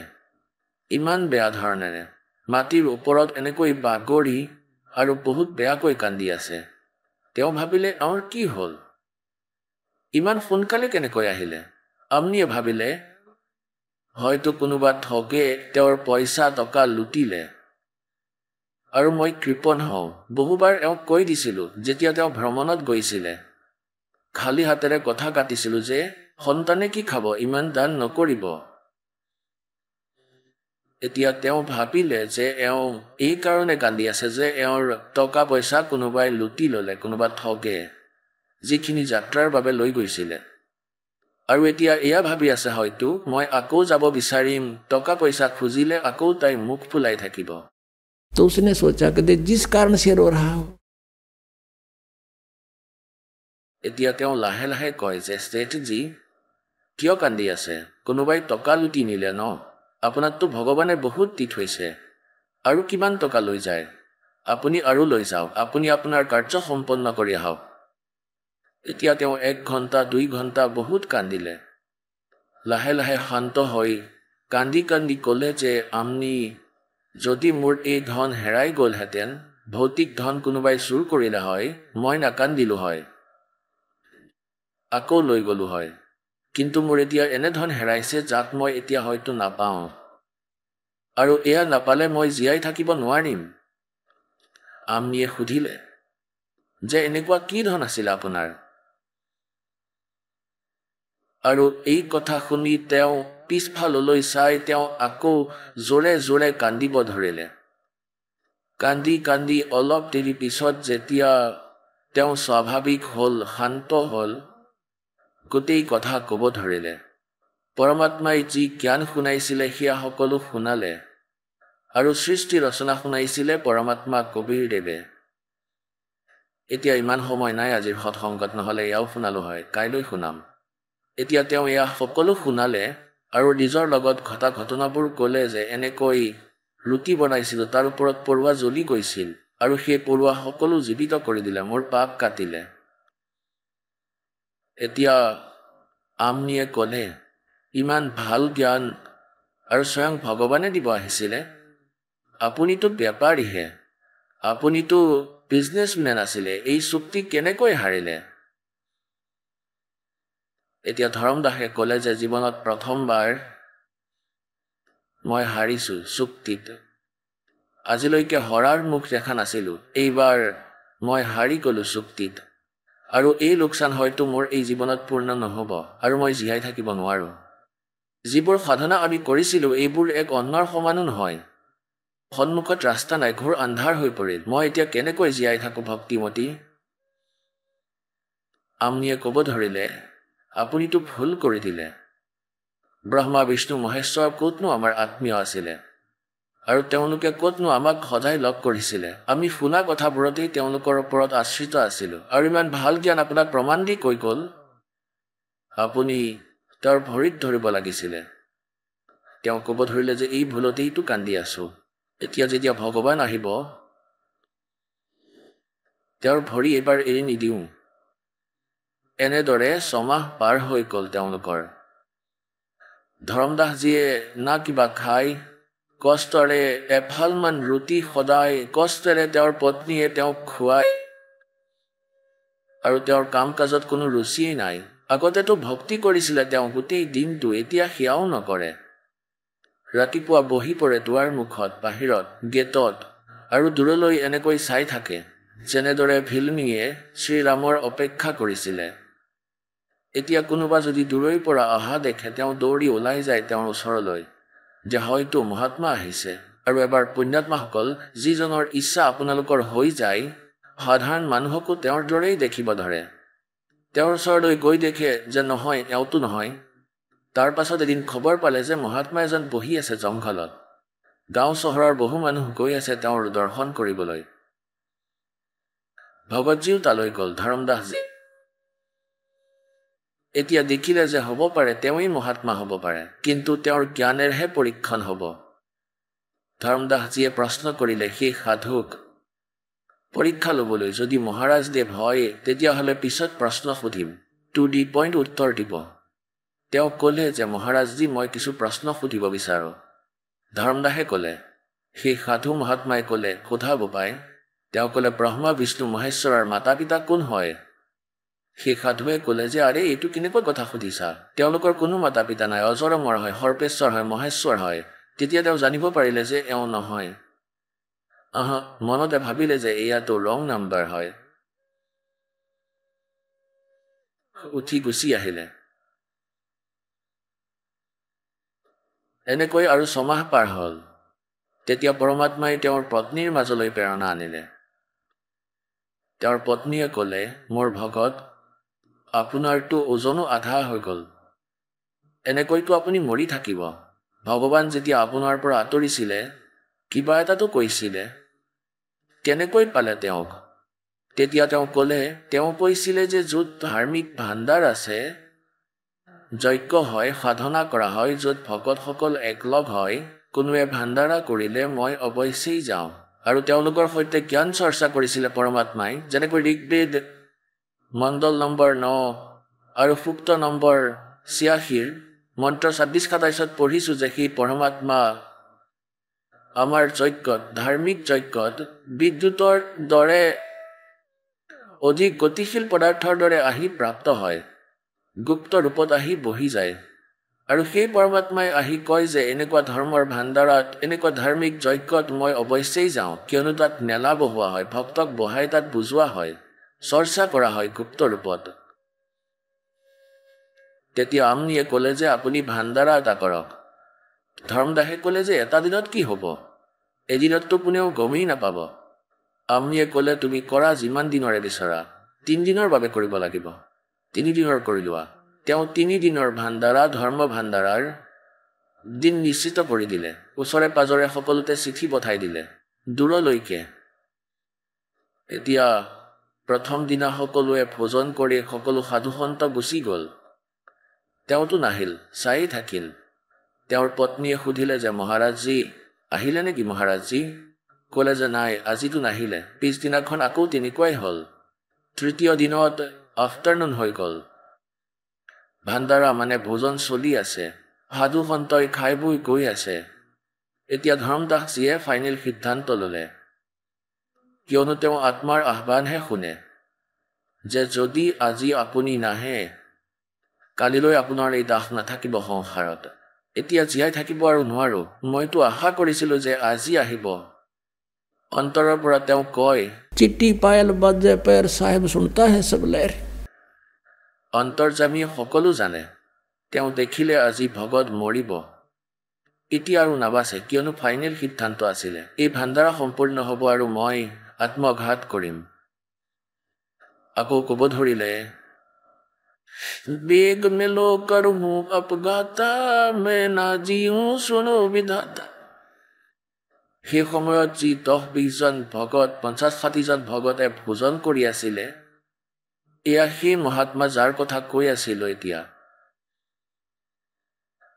ইমান বেয়া ধৰণেৰে মাটিৰ ওপৰত এনেকৈ বাগৰি আৰু বহুত বেয়াকৈ কান্দি আছে তেওঁ ভাবিলে আৰু কি হ'ল ইমান সোনকালে কেনেকৈ আহিলে আমনিয়ে ভাবিলে হয়তো কোনোবা ঠগে তেওঁৰ পইচা টকা লুটিলে আৰু মই কৃপণ হওঁ বহুবাৰ এওঁক কৈ দিছিলোঁ যেতিয়া তেওঁ ভ্ৰমণত গৈছিলে খালী হাতেৰে কথা কাটিছিলোঁ যে সন্তানে কি খাব ইমান দান নকৰিব এতিয়া তেওঁ ভাবিলে যে এওঁ এই কাৰণে কান্দি আছে যে এওঁৰ টকা পইচা কোনোবাই লুটি ল'লে কোনোবা ঠগে যিখিনি যাত্ৰাৰ বাবে লৈ গৈছিলে আৰু এতিয়া এয়া ভাবি আছে হয়তো মই আকৌ যাব বিচাৰিম টকা পইচা খুজিলে আকৌ তাই মুখ ফুলাই থাকিব तो उसने सोचा कि जिस कारण से रो रहा हो এতিয়া তেওঁ লাহে লাহে কয় যে ষ্টেটজি কিয় কান্দি আছে কোনোবাই টকা লুটি নিলে ন আপোনাকতো ভগৱানে বহুত দি থৈছে আৰু কিমান টকা লৈ যায় আপুনি আৰু লৈ যাওক আপুনি আপোনাৰ কাৰ্য সম্পন্ন কৰি আহক এতিয়া তেওঁ 1 ঘণ্টা 2 ঘণ্টা বহুত কান্দিলে লাহে লাহে শান্ত হৈ কান্দি কান্দি ক'লে যে আমনি যদি মোৰ এই ধন হেৰাই গ'লহেঁতেন ভৌতিক ধন কোনোবাই চুৰ কৰিলে হয় মই নাকান্দিলো হয় আকৌ লৈ গ'লো হয় কিন্তু মোৰ এতিয়া এনে ধন হেৰাইছে যাক মই এতিয়া হয়তো নাপাওঁ আৰু এয়া নাপালে মই জীয়াই থাকিব নোৱাৰিম আমনিয়ে সুধিলে যে এনেকুৱা কি ধন আছিল আপোনাৰ আৰু এই কথা শুনি তেওঁ পিছফাললৈ চাই তেওঁ আকৌ জোৰে জোৰে কান্দিব ধৰিলে কান্দি কান্দি অলপ দেৰি পিছত যেতিয়া তেওঁ স্বাভাৱিক হ'ল শান্ত হ'ল গোটেই কথা ক'ব ধৰিলে পৰমাত্মাই যি জ্ঞান শুনাইছিলে সেয়া সকলো শুনালে আৰু সৃষ্টি ৰচনা শুনাইছিলে পৰমাত্মা কবিৰ দেৱে এতিয়া ইমান সময় নাই আজিৰ সৎসংগত নহ'লে এয়াও শুনালো হয় কাইলৈ শুনাম এতিয়া তেওঁ এয়া সকলো শুনালে আৰু নিজৰ লগত ঘটা ঘটনাবোৰ ক'লে যে এনেকৈ ৰুটি বনাইছিলোঁ তাৰ ওপৰত পৰুৱা জ্বলি গৈছিল আৰু সেই পৰুৱা সকলো জীৱিত কৰি দিলে মোৰ পাপ কাটিলে এতিয়া আমনিয়ে ক'লে ইমান ভাল জ্ঞান আৰু স্বয়ং ভগৱানে দিব আহিছিলে আপুনিতো বেপাৰীহে আপুনিতো বিজনেছমেন আছিলে এই চুক্তি কেনেকৈ হাৰিলে এতিয়া ধৰমদাসে ক'লে যে জীৱনত প্ৰথমবাৰ মই হাৰিছোঁ চুক্তিত আজিলৈকে হৰাৰ মুখ দেখা নাছিলোঁ এইবাৰ মই হাৰি গ'লো চুক্তিত আৰু এই লোকচান হয়তো মোৰ এই জীৱনত পূৰ্ণ নহ'ব আৰু মই জীয়াই থাকিব নোৱাৰো। যিবোৰ সাধনা আমি কৰিছিলোঁ এইবোৰ এক অন্নৰ সমানো নহয়। সন্মুখত ৰাস্তা নাই, ঘোৰ আন্ধাৰ হৈ পৰিল। মই এতিয়া কেনেকৈ জীয়াই থাকো ভক্তিমতী? আমনিয়ে ক'ব ধৰিলে, আপুনিতো ভুল কৰি দিলে। ব্ৰহ্মা বিষ্ণু মহেশ্বৰ ক'তনো আমাৰ আত্মীয় আছিলে আৰু তেওঁলোকে ক'তনো আমাক সদায় লগ কৰিছিলে? আমি শুনা কথাবোৰতেই তেওঁলোকৰ ওপৰত আশ্ৰিত আছিলোঁ আৰু ইমান ভাল জ্ঞান আপোনাক প্ৰমাণ দি কৈ গ'ল। আপুনি তেওঁৰ ভৰিত ধৰিব লাগিছিলে। তেওঁ ক'ব ধৰিলে যে এই ভুলতেইতো কান্দি আছো। এতিয়া যেতিয়া ভগৱান আহিব তেওঁৰ ভৰি এবাৰ এৰি নিদিওঁ। এনেদৰে 6 মাহ পাৰ হৈ গ'ল তেওঁলোকৰ। ধৰমদাসজীয়ে না কিবা খাই, কষ্টৰে এফালমান ৰুটি সদায় কষ্টেৰে তেওঁৰ পত্নীয়ে তেওঁক খুৱায় আৰু তেওঁৰ কাম কাজত কোনো ৰুচিয়েই নাই। আগতেতো ভক্তি কৰিছিলে তেওঁ গোটেই দিনটো, এতিয়া সেয়াও নকৰে। ৰাতিপুৱা বহি পৰে দুৱাৰ মুখত, বাহিৰত, গেটত আৰু দূৰলৈ এনেকৈ চাই থাকে, যেনেদৰে ভিলনীয়ে শ্ৰীৰামৰ অপেক্ষা কৰিছিলে। এতিয়া কোনোবা যদি দূৰৈৰ পৰা অহা দেখে তেওঁ দৌৰি ওলাই যায় তেওঁৰ ওচৰলৈ, যে হয়তো মহাত্মা আহিছে। আৰু এবাৰ পুণ্যাত্মাসকল, যিজনৰ ইচ্ছা আপোনালোকৰ হৈ যায়, সাধাৰণ মানুহকো তেওঁৰ দৰেই দেখিব ধৰে। তেওঁৰ ওচৰলৈ গৈ দেখে যে নহয়, এওঁতো নহয়। তাৰ পাছত এদিন খবৰ পালে যে মহাত্মা এজন বহি আছে জংঘলত। গাঁও চহৰৰ বহু মানুহ গৈ আছে তেওঁৰ দৰ্শন কৰিবলৈ। ভগতজীও তালৈ গ'ল, ধৰমদাসজী। এতিয়া দেখিলে যে হ'ব পাৰে তেওঁই মহাত্মা হ'ব পাৰে, কিন্তু তেওঁৰ জ্ঞানেৰহে পৰীক্ষণ হ'ব। ধৰমদাসজীয়ে প্ৰশ্ন কৰিলে সেই সাধুক পৰীক্ষা ল'বলৈ, যদি মহাৰাজদেৱ হয় তেতিয়াহ'লে পিছত প্ৰশ্ন সুধিম, টু দি পইণ্ট উত্তৰ দিব। তেওঁ ক'লে যে মহাৰাজজী, মই কিছু প্ৰশ্ন সুধিব বিচাৰোঁ। ধৰমদাসে ক'লে। সেই সাধু মহাত্মাই ক'লে, সোধা বোপাই। তেওঁ ক'লে, ব্ৰহ্মা বিষ্ণু মহেশ্বৰৰ মাতা পিতা কোন হয়? সেই সাধুৱে ক'লে যে আৰে এইটো কেনেকুৱা কথা সুধিছা? তেওঁলোকৰ কোনো মাতা পিতা নাই, অজৰমৰ হয়, সৰ্পেশ্বৰ হয়, মহেশ্বৰ হয়। তেতিয়া তেওঁ জানিব পাৰিলে যে এওঁ নহয়। মনতে ভাবিলে যে এয়াতো ৰং নাম্বাৰ হয়। উঠি গুচি আহিলে। এনেকৈ আৰু 6 মাহ পাৰ হ'ল। তেতিয়া পৰমাত্মাই তেওঁৰ পত্নীৰ মাজলৈ প্ৰেৰণা আনিলে। তেওঁৰ পত্নীয়ে ক'লে, মোৰ ভগত, আপোনাৰতো ওজনো আধা হৈ গ'ল। এনেকৈতো আপুনি মৰি থাকিব। ভগৱান যেতিয়া আপোনাৰ পৰা আঁতৰিছিলে কিবা এটাতো কৈছিলে, কেনেকৈ পালে তেওঁক? তেতিয়া তেওঁ ক'লে, তেওঁ কৈছিলে যে য'ত ধাৰ্মিক ভাণ্ডাৰ আছে, যজ্ঞ হয়, সাধনা কৰা হয়, য'ত ভকতসকল একলগ হয়, কোনোৱে ভাণ্ডাৰা কৰিলে মই অৱশ্যেই যাওঁ। আৰু তেওঁলোকৰ সৈতে জ্ঞান চৰ্চা কৰিছিলে পৰমাত্মাই, যেনেকৈ ঋগ্বেদ মণ্ডল নম্বৰ 9 আৰু সূক্ত নম্বৰ 86 মন্ত্ৰ 26-27 পঢ়িছো যে সেই পৰমাত্মা আমাৰ যজ্ঞত, ধাৰ্মিক যজ্ঞত বিদ্যুতৰ দৰে অধিক গতিশীল পদাৰ্থৰ দৰে আহি প্ৰাপ্ত হয়, গুপ্ত ৰূপত আহি বহি যায়। আৰু সেই পৰমাত্মাই আহি কয় যে এনেকুৱা ধৰ্মৰ ভাণ্ডাৰত, এনেকুৱা ধাৰ্মিক যজ্ঞত মই অৱশ্যেই যাওঁ, কিয়নো তাত মেলা বহোৱা হয়, ভক্তক বহাই তাত বুজোৱা হয়, চৰ্চা কৰা হয় গুপ্ত ৰূপত। তেতিয়া আমনিয়ে ক'লে যে আপুনি ভাণ্ডাৰা এটা কৰক। ধৰ্মদাসে ক'লে যে এটা দিনত কি হ'ব? এদিনততো কোনেও গমেই নাপাব। আমনিয়ে ক'লে, তুমি কৰা যিমান দিনৰে বিচৰা, 3 দিনৰ বাবে কৰিব লাগিব। 3 দিনৰ কৰি লোৱা। তেওঁ 3 দিনৰ ভাণ্ডাৰা, ধৰ্ম ভাণ্ডাৰাৰ দিন নিশ্চিত কৰি দিলে। ওচৰে পাজৰে সকলোতে চিঠি পঠাই দিলে, দূৰলৈকে। এতিয়া প্ৰথম দিনা সকলোৱে ভোজন কৰি সকলো সাধুসন্ত গুচি গ'ল। তেওঁতো নাহিল, চায়েই থাকিল। তেওঁৰ পত্নীয়ে সুধিলে যে মহাৰাজজী আহিলে নেকি? মহাৰাজজী ক'লে যে নাই, আজিতো নাহিলে। পিছদিনাখন আকৌ তেনেকুৱাই হ'ল। তৃতীয় দিনত আফটাৰনুন হৈ গ'ল। ভাণ্ডাৰা মানে ভোজন চলি আছে, সাধু সন্তই খাই বৈ গৈ আছে। এতিয়া ধৰ্মদাসজীয়ে ফাইনেল সিদ্ধান্ত ল'লে, কিয়নো তেওঁ আত্মাৰ আহ্বানহে শুনে, যে যদি আজি আপুনি নাহে, কালিলৈ আপোনাৰ এই দাস নাথাকিব সংসাৰত। এতিয়া জীয়াই থাকিব আৰু নোৱাৰো। মইতো আশা কৰিছিলো যে আজি আহিব, অন্তৰৰ পৰা তেওঁ কয়, चिट्टी पायल बाजे पैर साहेब सुनता है सब लहर। অন্তৰ্যামী সকলো জানে তেওঁ দেখিলে আজি ভগত মৰিব, এতিয়া আৰু নাবাচে, কিয়নো ফাইনেল সিদ্ধান্ত আছিলে এই ভাণ্ডাৰা সম্পূৰ্ণ হ'ব আৰু মই আত্মঘাত কৰিম। আকৌ ক'ব ধৰিলে, বেগ মেলো কৰো আপগাতা মে না জিও শুনো বিধাতা। সেই সময়ত যি 10-20 জন ভগত 50-60 জন ভগতে ভোজন কৰি আছিলে, এয়া সেই মহাত্মা যাৰ কথা কৈ আছিলো এতিয়া।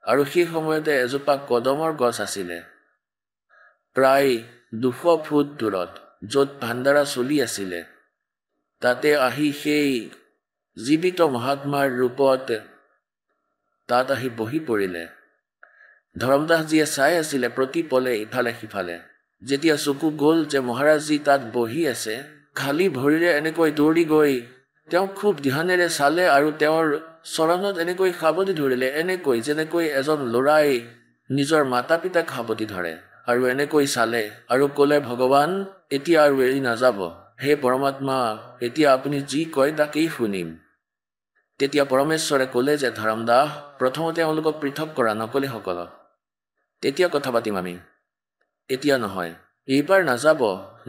আৰু সেই সময়তে এজোপা কদমৰ গছ আছিলে প্ৰায় 200 ফুট দূৰত, য'ত ভাণ্ডাৰা চলি আছিলে। তাতে আহি সেই জীৱিত মহাত্মাৰ ৰূপত তাত আহি বহি পৰিলে। ধৰমদাসজীয়ে চাই আছিলে প্ৰতি পলে ইফালে সিফালে। যেতিয়া চকু গ'ল যে মহাৰাজজী তাত বহি আছে, খালী ভৰিৰে এনেকৈ দৌৰি গৈ তেওঁ খুব ধ্যানেৰে চালে আৰু তেওঁৰ চৰণত এনেকৈ সাৱটি ধৰিলে, এনেকৈ যেনেকৈ এজন ল'ৰাই নিজৰ মাতা পিতাক সাৱটি ধৰে, আৰু এনেকৈ চালে আৰু ক'লে, ভগৱান এতিয়া আৰু এৰি নাযাব, হে পৰমাত্মা এতিয়া আপুনি যি কয় তাকেই শুনিম। তেতিয়া পৰমেশ্বৰে ক'লে যে, ধৰমদাস প্ৰথমতে তেওঁলোকক পৃথক কৰা নকলি সকলক, তেতিয়া কথা পাতিম আমি, এতিয়া নহয়। এইবাৰ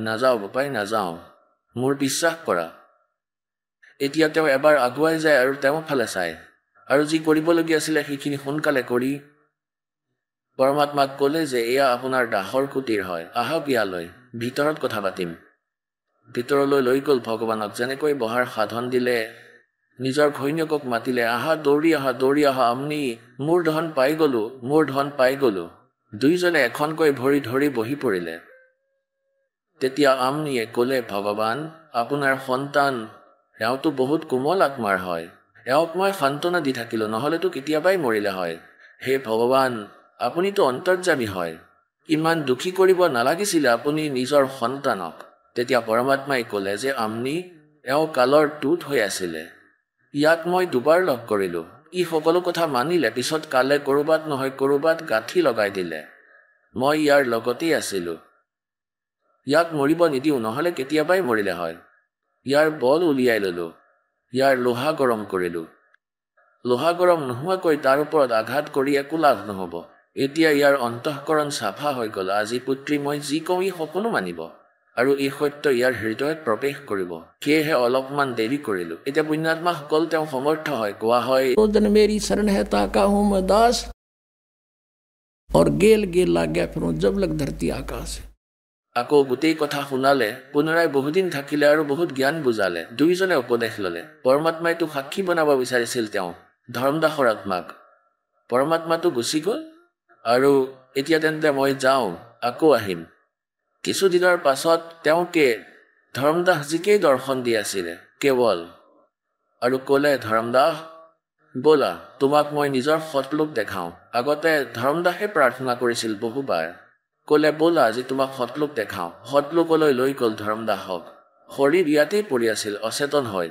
নাযাওঁ বাপাই, নাযাওঁ, মোৰ বিশ্বাস কৰা। এতিয়া তেওঁ এবাৰ আগুৱাই যায় আৰু তেওঁৰ ফালে চায় আৰু যি কৰিবলগীয়া আছিলে সেইখিনি সোনকালে কৰি পৰমাত্মাক ক'লে যে, এয়া আপোনাৰ দাসৰ কুটিৰ হয়, আহক ইয়ালৈ, ভিতৰত কথা পাতিম। ভিতৰলৈ লৈ গ'ল ভগৱানক, যেনেকৈ বহাৰ সাধন দিলে, নিজৰ ঘৈণীয়েকক মাতিলে, আহা দৌৰি আহা, আমি মোৰ ধন পাই গ'লো। দুইজনে এখনকৈ ভৰি ধৰি বহি পৰিলে। তেতিয়া আমনিয়ে ক'লে, ভগৱান আপোনাৰ সন্তান এওঁতো বহুত কোমল আত্মাৰ হয়, এওঁক মই সান্তনা দি থাকিলো, নহ'লেতো কেতিয়াবাই মৰিলে হয়। হে ভগৱান আপুনিতো অন্তৰ্যামী হয়, ইমান দুখী কৰিব নালাগিছিলে আপুনি নিজৰ সন্তানক। তেতিয়া পৰমাত্মাই ক'লে যে, আমনি এওঁ কালৰ টুট হৈ আছিলে, ইয়াক মই 2বাৰ লগ কৰিলো, ই সকলো কথা মানিলে, পিছত কালে ক'ৰবাত নহয় ক'ৰবাত গাঁঠি লগাই দিলে, মই ইয়াৰ লগতেই আছিলো, ইয়াক মৰিব নিদিওঁ, নহ'লে কেতিয়াবাই মৰিলে হয়। ইয়াৰ বল উলিয়াই ল'লো, ইয়াৰ লোহা গৰম কৰিলো, লোহা গৰম নোহোৱাকৈ তাৰ ওপৰত আঘাত কৰি একো লাভ নহ'ব। এতিয়া ইয়াৰ অন্তঃকৰণ চাফা হৈ গ'ল, আজি পুত্ৰী মই যি কওঁ ই সকলো মানিব আৰু এই সত্য ইয়াৰ হৃদয়ত প্ৰৱেশ কৰিব, সেয়েহে অলপমান দেৰি কৰিলো। এতিয়া পুণ্যাত্মাসকল তেওঁ সমৰ্থ হয়, কোৱা হয়, मेरी शरण है ताका हूं मैं दास, और गेल लाग गया फिर जब लग धरती आकाश। আকৌ গোটেই কথা শুনালে, পুনৰাই বহুদিন থাকিলে আৰু বহুত জ্ঞান বুজালে, দুইজনে উপদেশ ল'লে। পৰমাত্মাইতো সাক্ষী বনাব বিচাৰিছিল তেওঁ ধৰ্মদাসৰ আত্মাক, পৰমাত্মাটো গুচি গ'ল আৰু এতিয়া তেন্তে মই যাওঁ, আকৌ আহিম। কিছুদিনৰ পাছত তেওঁকে ধৰ্মদাসজীকেই দৰ্শন দি আছিলে কেৱল, আৰু ক'লে, ধৰ্মদাস ব'লা তোমাক মই নিজৰ সৎলোক দেখাওঁ। আগতে ধৰ্মদাসে প্ৰাৰ্থনা কৰিছিল বহুবাৰ, ক'লে ব'লা আজি তোমাক সৎলোক দেখাওঁ। সৎলোকলৈ লৈ গ'ল ধৰ্মদাসক। শৰীৰ ইয়াতেই পৰি আছিল অচেতন হৈ।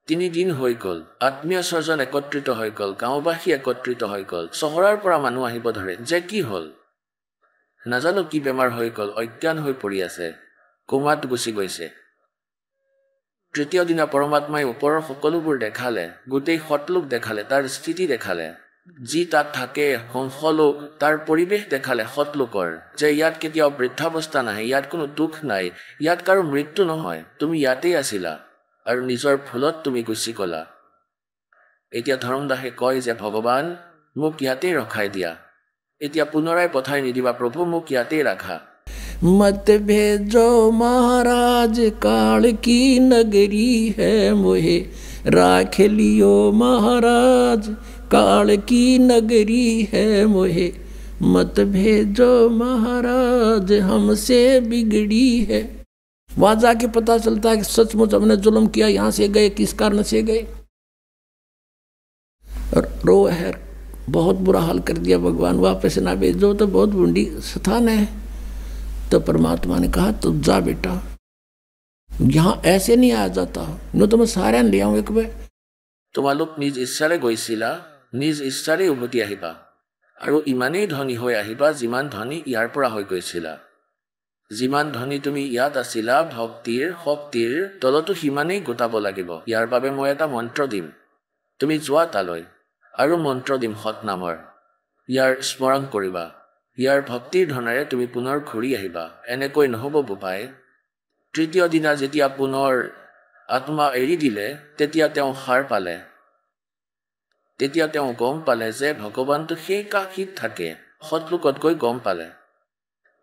3 দিন হৈ গ'ল, আত্মীয় স্বজন একত্ৰিত হৈ গ'ল, গাঁওবাসী একত্ৰিত হৈ গ'ল, চহৰৰ পৰা মানুহ আহিব ধৰে যে কি হ'ল নাজানো, কি বেমাৰ হৈ গ'ল, অজ্ঞান হৈ পৰি আছে, কোমাত গুচি গৈছে। তৃতীয় দিনা পৰমাত্মাই ওপৰৰ সকলোবোৰ দেখালে, গোটেই সৎলোক দেখালে, তাৰ স্থিতি দেখালে, যি তাত থাকে হংসলোক, তাৰ পৰিৱেশ দেখালে সৎলোকৰ, যে ইয়াত কেতিয়াও বৃদ্ধাৱস্থা নাহে, ইয়াত কোনো দুখ নাই, ইয়াত কাৰো মৃত্যু নহয়, তুমি ইয়াতেই আছিলা আৰু নিজৰ ভুলত তুমি গুচি গ'লা। এতিয়া ধৰ্মদাসে কয় যে, ভগৱান মোক ইয়াতেই ৰখাই দিয়া, এতিয়া পুনৰাই পঠাই নিদিবা প্ৰভু, মোক ইয়াতেই ৰাখা। मत भेजो महाराज काल की नगरी है मोहे, राख लियो महाराज काल की नगरी है मोहे, मत भेजो महाराज हमसे बिगड़ी है। वहां जाके पता चलता है कि सचमुच हमने जुल्म किया, यहाँ से गए किस कारण से गए, रो है, बहुत बुरा हाल कर दिया भगवान, वापस ना भेजो तो बहुत बूढ़ी स्थान है। तो परमात्मा ने कहा तो जा बेटा, यहाँ ऐसे नहीं आ जाता, न तो मैं सारे ले आऊँ एक बार। তোমালোক নিজ ইচ্ছাৰে গৈছিলা, নিজ ইচ্ছাৰে উভতি আহিবা আৰু ইমানেই ধনী হৈ আহিবা যিমান ধনী ইয়াৰ পৰা হৈ গৈছিলা। যিমান ধনী তুমি ইয়াত আছিলা ভক্তিৰ শক্তিৰ তলতো সিমানেই গোটাব লাগিব। ইয়াৰ বাবে মই এটা মন্ত্ৰ দিম, তুমি যোৱা তালৈ আৰু মন্ত্ৰ দিম সৎ নামৰ। ইয়াৰ স্মৰণ কৰিবা, ইয়াৰ ভক্তিৰ ধনেৰে তুমি পুনৰ ঘূৰি আহিবা। এনেকৈ নহ'ব বোপাই। তৃতীয় দিনা যেতিয়া পুনৰ আত্মা এৰি দিলে তেতিয়া তেওঁ সাৰ পালে। তেতিয়া তেওঁ গম পালে যে ভগৱানটো সেই কাশীত থাকে, সৎলোকতকৈ গম পালে।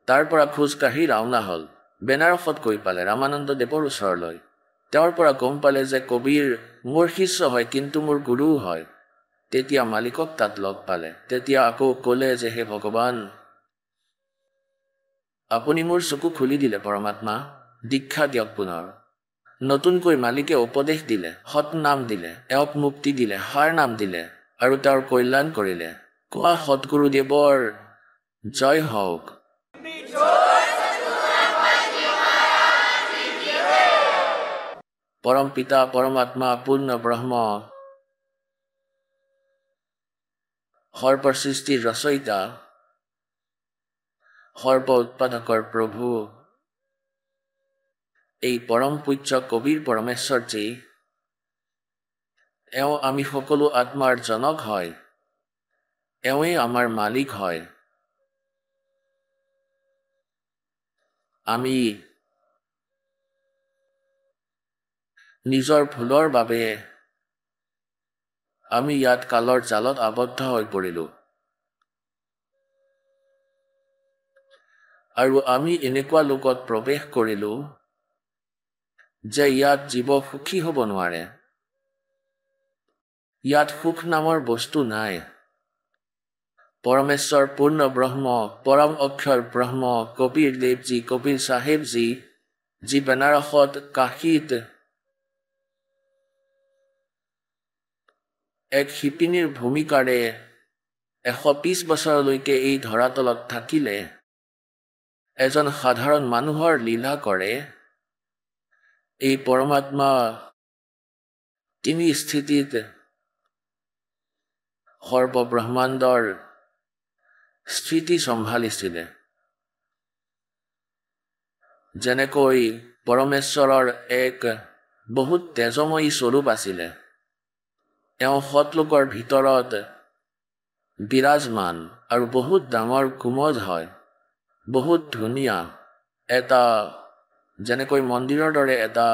তাৰ পৰা খোজকাঢ়ি ৰাওনা হ'ল, বেনাৰসত গৈ পালে ৰামানন্দ দেৱৰ ওচৰলৈ। তেওঁৰ পৰা গম পালে যে কবিৰ মোৰ শিষ্য হয় কিন্তু মোৰ গুৰুও হয়। তেতিয়া মালিকক তাত লগ পালে। তেতিয়া আকৌ ক'লে যে হে ভগৱান, আপুনি মোৰ চকু খুলি দিলে পৰমাত্মা, দীক্ষা দিয়ক পুনৰ। নতুনকৈ মালিকে উপদেশ দিলে, সৎ নাম দিলে, এওঁক মুক্তি দিলে, সাৰ নাম দিলে আৰু তেওঁৰ কল্যাণ কৰিলে। কোৱা সৎগুৰুদেৱৰ জয় হওক। পৰম পিতা পৰমাত্মা পূৰ্ণ ব্ৰহ্ম সৰ্ব সৃষ্টিৰ ৰচয়িতা সৰ্ব উৎপাদকৰ প্ৰভু এই পৰম পূজ্য কবিৰ পৰমেশ্বৰজী, এওঁ আমি সকলো আত্মাৰ জনক হয়, এওঁই আমাৰ মালিক হয়। আমি নিজৰ ভুলৰ বাবে আমি ইয়াত কালৰ জালত আবদ্ধ হৈ পৰিলোঁ আৰু আমি এনেকুৱা লোকত প্ৰৱেশ কৰিলোঁ যে ইয়াত জীৱ সুখী হ'ব নোৱাৰে। ইয়াত সুখ নামৰ বস্তু নাই। পৰমেশ্বৰ পূৰ্ণ ব্ৰহ্ম, পৰম অক্ষৰ ব্ৰহ্ম কবিৰ দেৱজী, কবিৰ চাহেবজী, যি বেনাৰসত কাশীত এক শিপিনীৰ ভূমিকাৰে 120 বছৰলৈকে এই ধৰাতলত থাকিলে, এজন সাধাৰণ মানুহৰ লীলা কৰে। এই পৰমাত্মা তিনি স্থিতিত সৰ্বব্ৰহ্মাণ্ডৰ স্থিতি চম্ভালিছিলে। যেনেকৈ পৰমেশ্বৰৰ এক বহুত তেজময়ী স্বৰূপ আছিলে, এওঁ সৎলোকৰ ভিতৰত বিৰাজমান আৰু বহুত ডাঙৰ কোমল হয়, বহুত ধুনীয়া, এটা যেনেকৈ মন্দিৰৰ দৰে এটা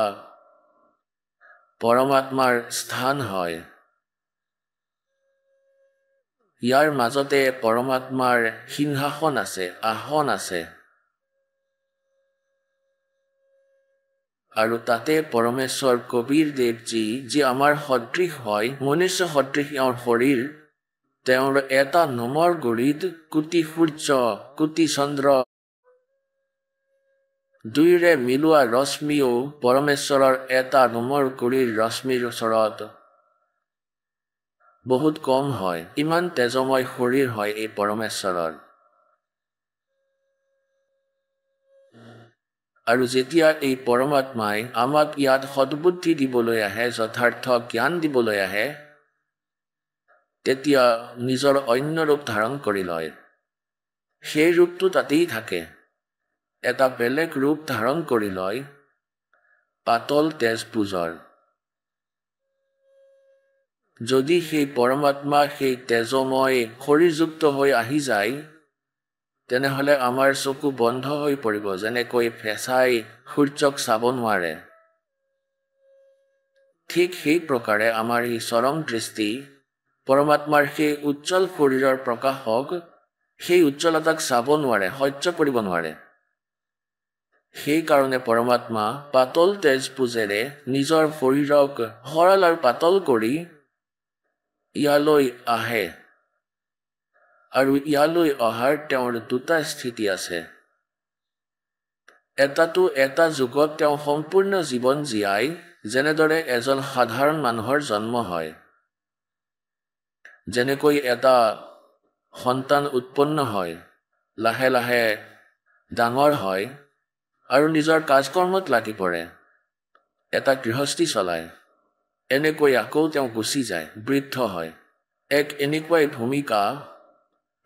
পৰমাত্মাৰ স্থান হয়। ইয়াৰ মাজতে পৰমাত্মাৰ সিংহাসন আছে, আসন আছে আৰু তাতে পৰমেশ্বৰ কবিৰ দেৱজী, যি আমাৰ সদৃশ হয়, মনুষ্য সদৃশ এওঁৰ শৰীৰ, তেওঁৰ এটা নোমৰ গুৰিত কোটি সূৰ্য কোটি চন্দ্ৰ দুয়োৰে মিলোৱা ৰশ্মিও পৰমেশ্বৰৰ এটা নোমৰ গুৰিৰ ৰশ্মিৰ ওচৰত বহুত কম হয়। ইমান তেজময় শৰীৰ হয় এই পৰমেশ্বৰৰ। আৰু যেতিয়া এই পৰমাত্মাই আমাক ইয়াত সদ্বুদ্ধি দিবলৈ আহে, যথাৰ্থ জ্ঞান দিবলৈ আহে, তেতিয়া নিজৰ অন্য ৰূপ ধাৰণ কৰি লয়। সেই ৰূপটো তাতেই থাকে। এটা বেলেগ ৰূপ ধাৰণ কৰি লয়, পাতল তেজপুজৰ। যদি সেই পৰমাত্মা সেই তেজময় শৰীৰযুক্ত হৈ আহি যায়, তেনেহ'লে আমাৰ চকু বন্ধ হৈ পৰিব, যেনেকৈ ফেঁচাই সূৰ্যক চাব নোৱাৰে। ঠিক সেই প্ৰকাৰে আমাৰ এই চৰম দৃষ্টি পৰমাত্মাৰ সেই উজ্জ্বল শৰীৰৰ প্ৰকাশক, সেই উজ্জ্বলতাক চাব নোৱাৰে, সহ্য কৰিব নোৱাৰে। সেইকাৰণে পৰমাত্মা পাতল তেজপুজেৰে নিজৰ শৰীৰক সৰল আৰু পাতল কৰি ইয়ালৈ আহে। আৰু ইয়ালৈ অহাৰ তেওঁৰ দুটা স্থিতি আছে। এটাটো এটা যুগত তেওঁ সম্পূৰ্ণ জীৱন জীয়াই যেনেদৰে এজন সাধাৰণ মানুহৰ জন্ম হয়, যেনেকৈ এটা সন্তান উৎপন্ন হয়, লাহে লাহে ডাঙৰ হয় আৰু নিজৰ কাজকৰ্মত লাগি পৰে, এটা গৃহস্থী চলায়, এনেকৈ আকৌ তেওঁ গুচি যায়, বৃদ্ধ হয়। এক এনেকুৱাই ভূমিকা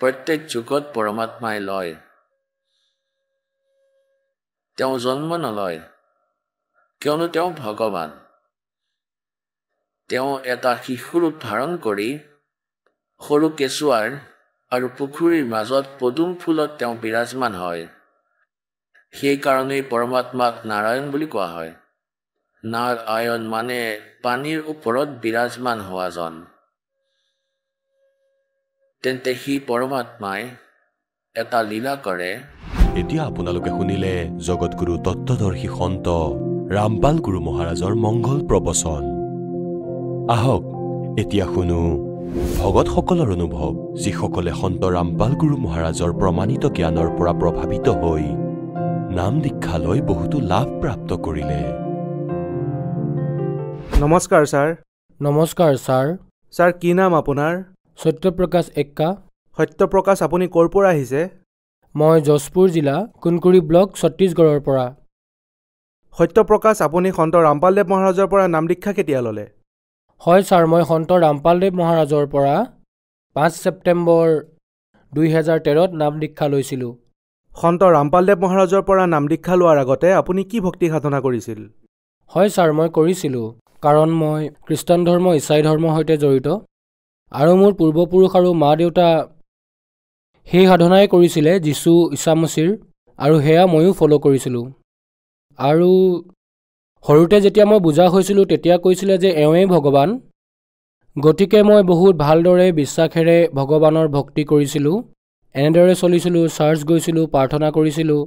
প্ৰত্যেক যুগত পৰমাত্মাই লয়। তেওঁ জন্ম নলয়, কিয়নো তেওঁ ভগৱান। তেওঁ এটা শিশুৰ ৰূপ ধাৰণ কৰি সৰু কেঁচুৱাৰ আৰু পুখুৰীৰ মাজত পদুম ফুলত তেওঁ বিৰাজমান হয়। সেইকাৰণেই পৰমাত্মাক নাৰায়ণ বুলি কোৱা হয়। নাৰায়ণ মানে পানীৰ ওপৰত বিৰাজমান হোৱাজন। তেন্তে সি পৰমাত্মাই এটা লীলা কৰে। এতিয়া আপোনালোকে শুনিলে জগতগুৰু তত্ত্বদৰ্শী সন্ত ৰামপাল গুৰু মহাৰাজৰ মংগল প্ৰবচন। আহক এতিয়া শুনো ভগতসকলৰ অনুভৱ, যিসকলে সন্ত ৰামপাল গুৰু মহাৰাজৰ প্ৰমাণিত জ্ঞানৰ পৰা প্ৰভাৱিত হৈ নাম দীক্ষা লৈ বহুতো লাভ প্ৰাপ্ত কৰিলে। নমস্কাৰ ছাৰ। নমস্কাৰ ছাৰ। ছাৰ কি নাম আপোনাৰ? সত্যপ্ৰকাশ এক্কা। সত্যপ্ৰকাশ, আপুনি ক'ৰ পৰা আহিছে? মই যশপুৰ জিলা কুনকুৰি ব্লক ছত্তীশগড়ৰ পৰা। সত্যপ্ৰকাশ, আপুনি সন্ত ৰামপালদেৱ মহাৰাজৰ পৰা নাম দীক্ষা কেতিয়া ল'লে? হয় ছাৰ, মই সন্ত ৰামপালদেৱ মহাৰাজৰ পৰা 5 ছেপ্টেম্বৰ 2013 নাম দীক্ষা লৈছিলোঁ। সন্ত ৰামপালদেৱ মহাৰাজৰ পৰা নাম দীক্ষা লোৱাৰ আগতে আপুনি কি ভক্তি সাধনা কৰিছিল? হয় ছাৰ, মই কৰিছিলোঁ, কাৰণ মই খ্ৰীষ্টান ধৰ্ম, ইছাই ধৰ্মৰ সৈতে জড়িত আৰু মোৰ পূৰ্বপুৰুষ আৰু মা দেউতা সেই সাধনাই কৰিছিলে যীশু ঈশামসীৰ, আৰু সেয়া ময়ো ফ'ল' কৰিছিলোঁ। আৰু সৰুতে যেতিয়া মই বুজা হৈছিলোঁ তেতিয়া কৈছিলে যে এওঁৱেই ভগৱান। গতিকে মই বহুত ভালদৰে বিশ্বাসেৰে ভগৱানৰ ভক্তি কৰিছিলোঁ, এনেদৰে চলিছিলোঁ, চাৰ্চ গৈছিলোঁ, প্ৰাৰ্থনা কৰিছিলোঁ,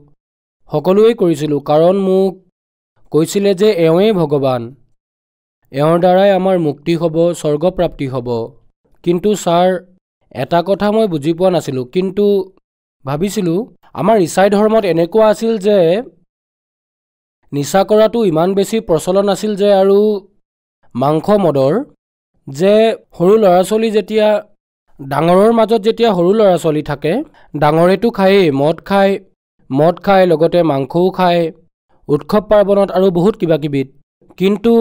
সকলোৱেই কৰিছিলোঁ, কাৰণ মোক কৈছিলে যে এওঁৱেই ভগৱান, এওঁৰ দ্বাৰাই আমাৰ মুক্তি হ'ব, স্বৰ্গপ্ৰাপ্তি হ'ব। কিন্তু ছাৰ, এটা কথা মই বুজি পোৱা নাছিলোঁ, কিন্তু ভাবিছিলোঁ আমাৰ ইছাই ধৰ্মত এনেকুৱা আছিল যে নিচা কৰাটো ইমান বেছি প্ৰচলন আছিল যে, আৰু মাংস মদৰ, যে সৰু ল'ৰা ছোৱালী যেতিয়া ডাঙৰৰ মাজত যেতিয়া সৰু ল'ৰা ছোৱালী থাকে, ডাঙৰেতো খায়েই, মদ খায়, লগতে মাংসও খায়, উৎসৱ পাৰ্বণত আৰু বহুত কিবা কিবিত। কিন্তু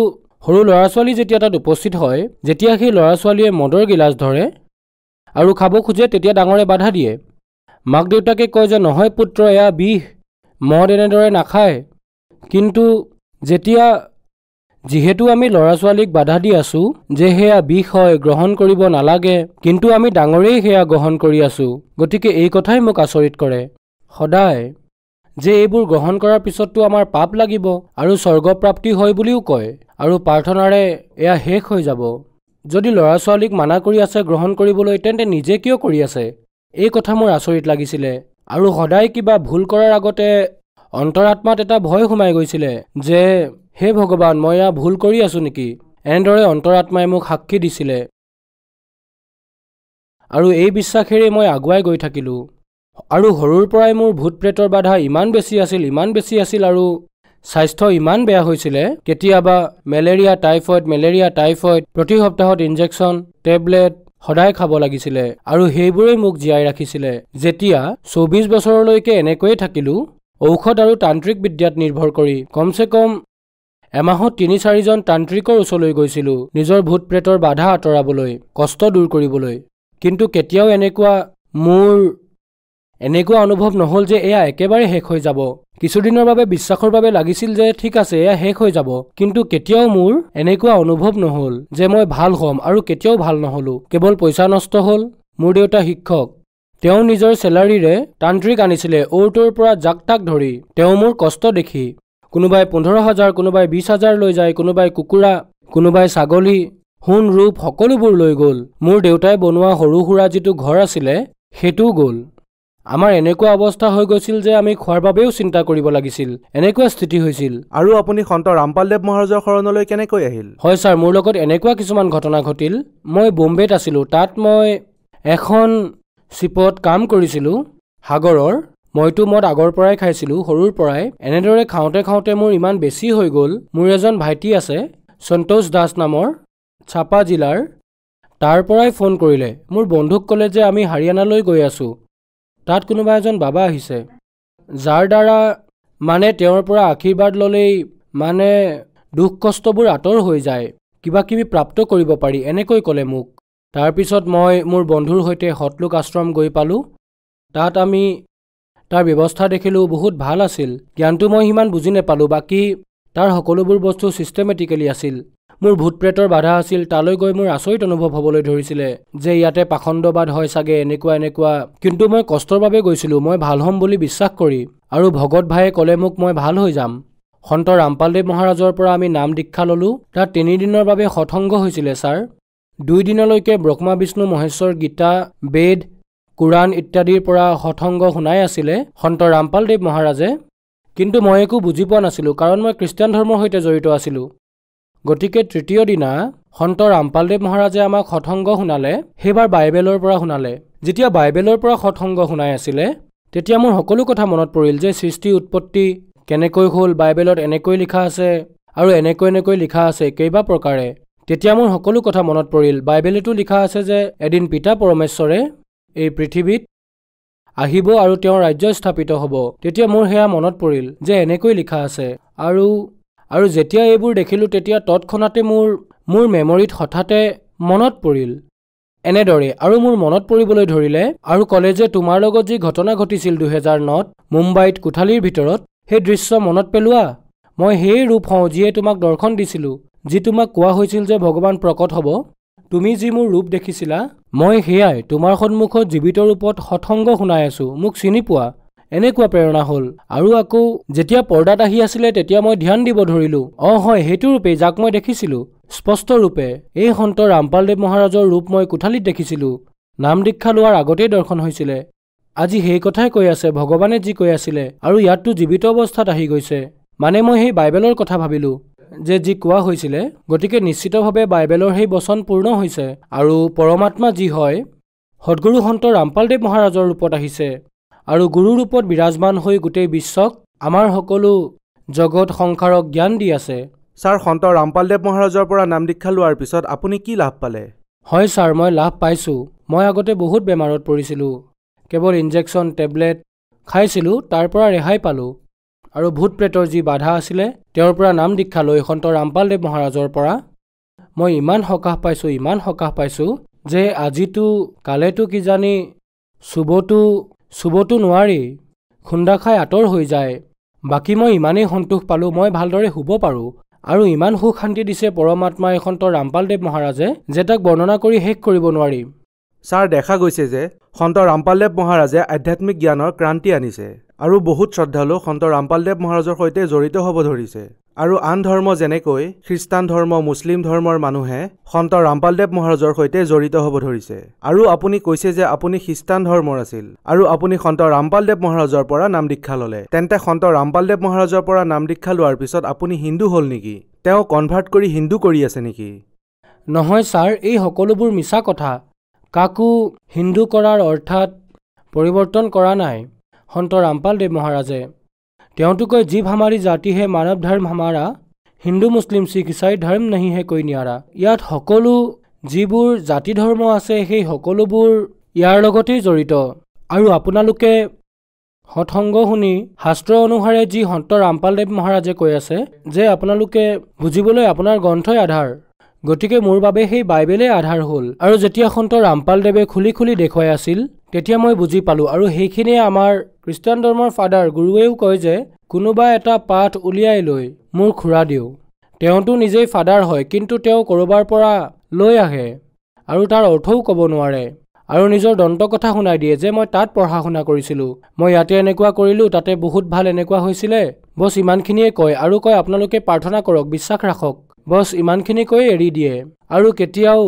সৰু ল'ৰা ছোৱালী যেতিয়া তাত উপস্থিত হয়, যেতিয়া সেই ল'ৰা ছোৱালীয়ে মদৰ গিলাচ ধৰে আৰু খাব খোজে, তেতিয়া ডাঙৰে বাধা দিয়ে। মাক দেউতাকে কয় যে নহয় পুত্ৰ, এয়া বিষ, মদ এনেদৰে নাখায়। কিন্তু যিহেতু আমি ল'ৰা ছোৱালীক বাধা দি আছোঁ যে সেয়া বিষ হয়, গ্ৰহণ কৰিব নালাগে, কিন্তু আমি ডাঙৰেই সেয়া গ্ৰহণ কৰি আছোঁ। গতিকে এই কথাই মোক আচৰিত কৰে সদায়, যে এইবোৰ গ্ৰহণ কৰাৰ পিছততো আমাৰ পাপ লাগিব আৰু স্বৰ্গপ্ৰাপ্তি হয় বুলিও কয়, আৰু প্ৰাৰ্থনাৰে এয়া শেষ হৈ যাব। যদি ল'ৰা ছোৱালীক মানা কৰি আছে গ্ৰহণ কৰিবলৈ, তেন্তে নিজে কিয় কৰি আছে? এই কথা মোৰ আচৰিত লাগিছিলে। আৰু সদায় কিবা ভুল কৰাৰ আগতে অন্তৰাত্মাত এটা ভয় সোমাই গৈছিলে যে হে ভগৱান, মই এয়া ভুল কৰি আছোঁ নেকি? এনেদৰে অন্তৰাত্মাই মোক সাক্ষী দিছিলে, আৰু এই বিশ্বাসেৰে মই আগুৱাই গৈ থাকিলোঁ। আৰু সৰুৰ পৰাই মোৰ ভূত প্ৰেতৰ বাধা ইমান বেছি আছিল, আৰু স্বাস্থ্য ইমান বেয়া হৈছিলে, কেতিয়াবা মেলেৰিয়া টাইফয়েড, প্ৰতি সপ্তাহত ইনজেকশ্যন, টেবলেট সদায় খাব লাগিছিলে, আৰু সেইবোৰেই মোক জীয়াই ৰাখিছিলে। যেতিয়া 24 বছৰলৈকে এনেকৈয়ে থাকিলোঁ, ঔষধ আৰু তান্ত্ৰিক বিদ্যাত নিৰ্ভৰ কৰি কমচে কম এমাহত 3-4জন তান্ত্ৰিকৰ ওচৰলৈ গৈছিলোঁ, নিজৰ ভূত প্ৰেতৰ বাধা আঁতৰাবলৈ, কষ্ট দূৰ কৰিবলৈ। কিন্তু কেতিয়াও মোৰ এনেকুৱা অনুভৱ নহ'ল যে এয়া একেবাৰে শেষ হৈ যাব। কিছুদিনৰ বাবে বিশ্বাসৰ বাবে লাগিছিল যে ঠিক আছে, এয়া শেষ হৈ যাব, কিন্তু কেতিয়াও মোৰ এনেকুৱা অনুভৱ নহ'ল যে মই ভাল হ'ম, আৰু কেতিয়াও ভাল নহ'লোঁ। কেৱল পইচা নষ্ট হ'ল। মোৰ দেউতা শিক্ষক, তেওঁ নিজৰ চেলাৰীৰে তান্ত্ৰিক আনিছিলে অ'ৰ পৰা জাক তাক ধৰি। তেওঁ মোৰ কষ্ট দেখি কোনোবাই 15,000, কোনোবাই 20,000 লৈ যায়, কোনোবাই কুকুৰা, কোনোবাই ছাগলী, সোণ ৰূপ সকলোবোৰ লৈ গ'ল। মোৰ দেউতাই বনোৱা সৰু সুৰা যিটো ঘৰ আছিলে সেইটোও গ'ল। আমাৰ এনেকুৱা অৱস্থা হৈ গৈছিল যে আমি খোৱাৰ বাবেও চিন্তা কৰিব লাগিছিল, এনেকুৱা স্থিতি হৈছিল। আৰু আপুনি সন্ত ৰামপালদেৱ মহাৰাজৰ শৰণলৈ কেনেকৈ আহিল? হয় ছাৰ, মোৰ লগত এনেকুৱা কিছুমান ঘটনা ঘটিল। মই বোম্বেত আছিলোঁ, তাত মই এখন চিপত কাম কৰিছিলোঁ সাগৰৰ। মইতো মদ আগৰ পৰাই খাইছিলোঁ, সৰুৰ পৰাই। এনেদৰে খাওঁতে মোৰ ইমান বেছি হৈ গ'ল। মোৰ এজন ভাইটি আছে সন্তোষ দাস নামৰ, ছাপা জিলাৰ, তাৰ পৰাই ফোন কৰিলে। মোৰ বন্ধুক ক'লে যে আমি হাৰিয়ানালৈ গৈ আছোঁ, তাত কোনোবা এজন বাবা আহিছে, যাৰ দ্বাৰা তেওঁৰ পৰা আশীৰ্বাদ ল'লেই দুখ কষ্টবোৰ আঁতৰ হৈ যায়, কিবা কিবি প্ৰাপ্ত কৰিব পাৰি, এনেকৈ ক'লে মোক। তাৰপিছত মই মোৰ বন্ধুৰ সৈতে সতলোক আশ্ৰম গৈ পালোঁ। তাত আমি তাৰ ব্যৱস্থা দেখিলোঁ বহুত ভাল আছিল। জ্ঞানটো মই সিমান বুজি নাপালোঁ, বাকী তাৰ সকলোবোৰ বস্তু ছিষ্টেমেটিকেলি আছিল। মোৰ ভূত প্ৰেতৰ বাধা আছিল। তালৈ গৈ মোৰ আচৰিত অনুভৱ হ'বলৈ ধৰিছিলে যে ইয়াতে পাখণ্ডবাদ হয় চাগে, এনেকুৱা। কিন্তু মই কষ্টৰ বাবে গৈছিলোঁ, মই ভাল হ'ম বুলি বিশ্বাস কৰি, আৰু ভগত ভায়ে ক'লে মোক মই ভাল হৈ যাম। সন্ত ৰামপালদেৱ মহাৰাজৰ পৰা আমি নাম দীক্ষা ল'লোঁ। তাত 3 দিনৰ বাবে সৎসংগ হৈছিলে ছাৰ। 2 দিনলৈকে ব্ৰহ্মা বিষ্ণু মহেশ্বৰ গীতা, বেদ, কোৰাণ ইত্যাদিৰ পৰা সৎসংগ শুনাই আছিলে সন্ত ৰামপালদেৱ মহাৰাজে। কিন্তু মই একো বুজি পোৱা নাছিলোঁ, কাৰণ মই খ্ৰীষ্টান ধৰ্মৰ সৈতে জড়িত আছিলোঁ। গতিকে 3য় দিনা সন্ত ৰামপালদেৱ মহাৰাজে আমাক সৎসংগ শুনালে। সেইবাৰ বাইবেলৰ পৰা শুনালে। যেতিয়া বাইবেলৰ পৰা সৎসংগ শুনাই আছিলে, তেতিয়া মোৰ সকলো কথা মনত পৰিল যে সৃষ্টি উৎপত্তি কেনেকৈ হ'ল, বাইবেলত এনেকৈ লিখা আছে আৰু এনেকৈ লিখা আছে কেইবা প্ৰকাৰে। তেতিয়া মোৰ সকলো কথা মনত পৰিল। বাইবেলতো লিখা আছে যে এদিন পিতা পৰমেশ্বৰে এই পৃথিৱীত আহিব আৰু তেওঁৰ ৰাজ্য স্থাপিত হ'ব। তেতিয়া মোৰ সেয়া মনত পৰিল যে এনেকৈ লিখা আছে। আৰু যেতিয়া এইবোৰ দেখিলোঁ, তেতিয়া তৎক্ষণাতে মোৰ মেমৰিত হঠাতে মনত পৰিল এনেদৰে, আৰু মোৰ মনত পৰিবলৈ ধৰিলে আৰু ক'লে যে তোমাৰ লগত যি ঘটনা ঘটিছিল 2009ত মুম্বাইত কোঠালিৰ ভিতৰত, সেই দৃশ্য মনত পেলোৱা। মই সেই ৰূপ হওঁ যিয়ে তোমাক দৰ্শন দিছিলোঁ, যি তোমাক কোৱা হৈছিল যে ভগৱান প্ৰকট হ'ব। তুমি যি মোৰ ৰূপ দেখিছিলা, মই সেয়াই তোমাৰ সন্মুখত জীৱিত ৰূপত সৎসংগ শুনাই আছোঁ, মোক চিনি পোৱা। এনেকুৱা প্ৰেৰণা হ'ল। আৰু আকৌ যেতিয়া পৰ্দাত আহি আছিলে, তেতিয়া মই ধ্যান দিব ধৰিলোঁ। হয়, সেইটো ৰূপেই যাক মই দেখিছিলোঁ স্পষ্ট ৰূপে। এই সন্ত ৰামপালদেৱ মহাৰাজৰ ৰূপ মই কোঠালিত দেখিছিলোঁ। নাম দীক্ষা লোৱাৰ আগতেই দৰ্শন হৈছিলে। আজি সেই কথাই কৈ আছে ভগৱানে যি কৈ আছিলে, আৰু ইয়াততো জীৱিত অৱস্থাত আহি গৈছে। মানে মই সেই বাইবেলৰ কথা ভাবিলোঁ যে যি কোৱা হৈছিলে। গতিকে নিশ্চিতভাৱে বাইবেলৰ সেই বচন পূৰ্ণ হৈছে, আৰু পৰমাত্মা যি হয় সদগুৰু সন্ত ৰামপালদেৱ মহাৰাজৰ ৰূপত আহিছে, আৰু গুৰু ৰূপত বিৰাজমান হৈ গোটেই বিশ্বক, আমাৰ সকলো জগত সংসাৰক জ্ঞান দি আছে। ছাৰ, সন্ত ৰামপালদেৱ মহাৰাজৰ পৰা নাম দীক্ষা লোৱাৰ পিছত আপুনি কি লাভ পালে? হয় ছাৰ, মই লাভ পাইছোঁ। মই আগতে বহুত বেমাৰত পৰিছিলোঁ। কেৱল ইনজেকশ্যন টেবলেট খাইছিলোঁ, তাৰ পৰা ৰেহাই পালোঁ। আৰু ভূত প্ৰেতৰ যি বাধা আছিলে, তেওঁৰ পৰা নাম দীক্ষা লৈ সন্ত ৰামপালদেৱ মহাৰাজৰ পৰা মই ইমান সকাহ পাইছোঁ যে আজিতো কালেতো কিজানি চুবতো নোৱাৰি, খুন্দা খাই আঁতৰ হৈ যায়। বাকী মই ইমানেই সন্তোষ পালোঁ, মই ভালদৰে শুব পাৰোঁ। আৰু ইমান সুখ শান্তি দিছে পৰমাত্মাই সন্ত ৰামপালদেৱ মহাৰাজে যে তাক বৰ্ণনা কৰি শেষ কৰিব নোৱাৰি। ছাৰ, দেখা গৈছে যে সন্ত ৰামপালদেৱ মহাৰাজে আধ্যাত্মিক জ্ঞানৰ ক্ৰান্তি আনিছে, আৰু বহুত শ্ৰদ্ধালু সন্ত ৰামপালদেৱ মহাৰাজৰ সৈতে জড়িত হ'ব ধৰিছে। আৰু আন ধৰ্ম যেনেকৈ খ্ৰীষ্টান ধৰ্ম, মুছলিম ধৰ্মৰ মানুহে সন্ত ৰামপালদেৱ মহাৰাজৰ সৈতে জড়িত হ'ব ধৰিছে। আৰু আপুনি কৈছে যে আপুনি খ্ৰীষ্টান ধৰ্মৰ আছিল, আৰু আপুনি সন্ত ৰামপালদেৱ মহাৰাজৰ পৰা নাম দীক্ষা ল'লে। তেন্তে সন্ত ৰামপালদেৱ মহাৰাজৰ পৰা নাম দীক্ষা লোৱাৰ পিছত আপুনি হিন্দু হ'ল নেকি? তেওঁ কনভাৰ্ট কৰি হিন্দু কৰি আছে নেকি? নহয় ছাৰ, এই সকলোবোৰ মিছা কথা। কাকো হিন্দু কৰাৰ অৰ্থাৎ পৰিৱৰ্তন কৰা নাই সন্ত ৰামপালদেৱ মহাৰাজে। তেওঁতো কয় জীৱ হামাৰী জাতি হে, মানৱ ধৰ্ম হামাৰা, হিন্দু মুছলিম শিখ ইছাই ধৰ্ম নাহি হে কৈ নিয়াৰা। ইয়াত সকলো যিবোৰ জাতি ধৰ্ম আছে, সেই সকলোবোৰ ইয়াৰ লগতেই জড়িত। আৰু আপোনালোকে সৎসংগ শুনি শাস্ত্ৰ অনুসাৰে যি সন্ত ৰামপালদেৱ মহাৰাজে কৈ আছে যে আপোনালোকে বুজিবলৈ আপোনাৰ গ্ৰন্থই আধাৰ, গতিকে মোৰ বাবে সেই বাইবেলেই আধাৰ হ'ল। আৰু যেতিয়া সন্ত ৰামপালদেৱে খুলি দেখুৱাই আছিল, তেতিয়া মই বুজি পালোঁ। আৰু সেইখিনিয়ে আমাৰ খ্ৰীষ্টান ধৰ্মৰ ফাদাৰ গুৰুৱেও কয় যে কোনোবা এটা পাঠ উলিয়াই লৈ মোৰ খুৰা দিওঁ। তেওঁতো নিজেই ফাদাৰ হয়, কিন্তু তেওঁ ক'ৰবাৰ পৰা লৈ আহে আৰু তাৰ অৰ্থও ক'ব নোৱাৰে, আৰু নিজৰ দন্ত কথা শুনাই দিয়ে যে মই তাত পঢ়া শুনা কৰিছিলোঁ, মই ইয়াতে এনেকুৱা কৰিলোঁ, তাতে বহুত ভাল এনেকুৱা হৈছিলে। বছ ইমানখিনিয়ে কয়, আৰু কয় আপোনালোকে প্ৰাৰ্থনা কৰক, বিশ্বাস ৰাখক। বছ ইমানখিনি কৈ এৰি দিয়ে। আৰু কেতিয়াও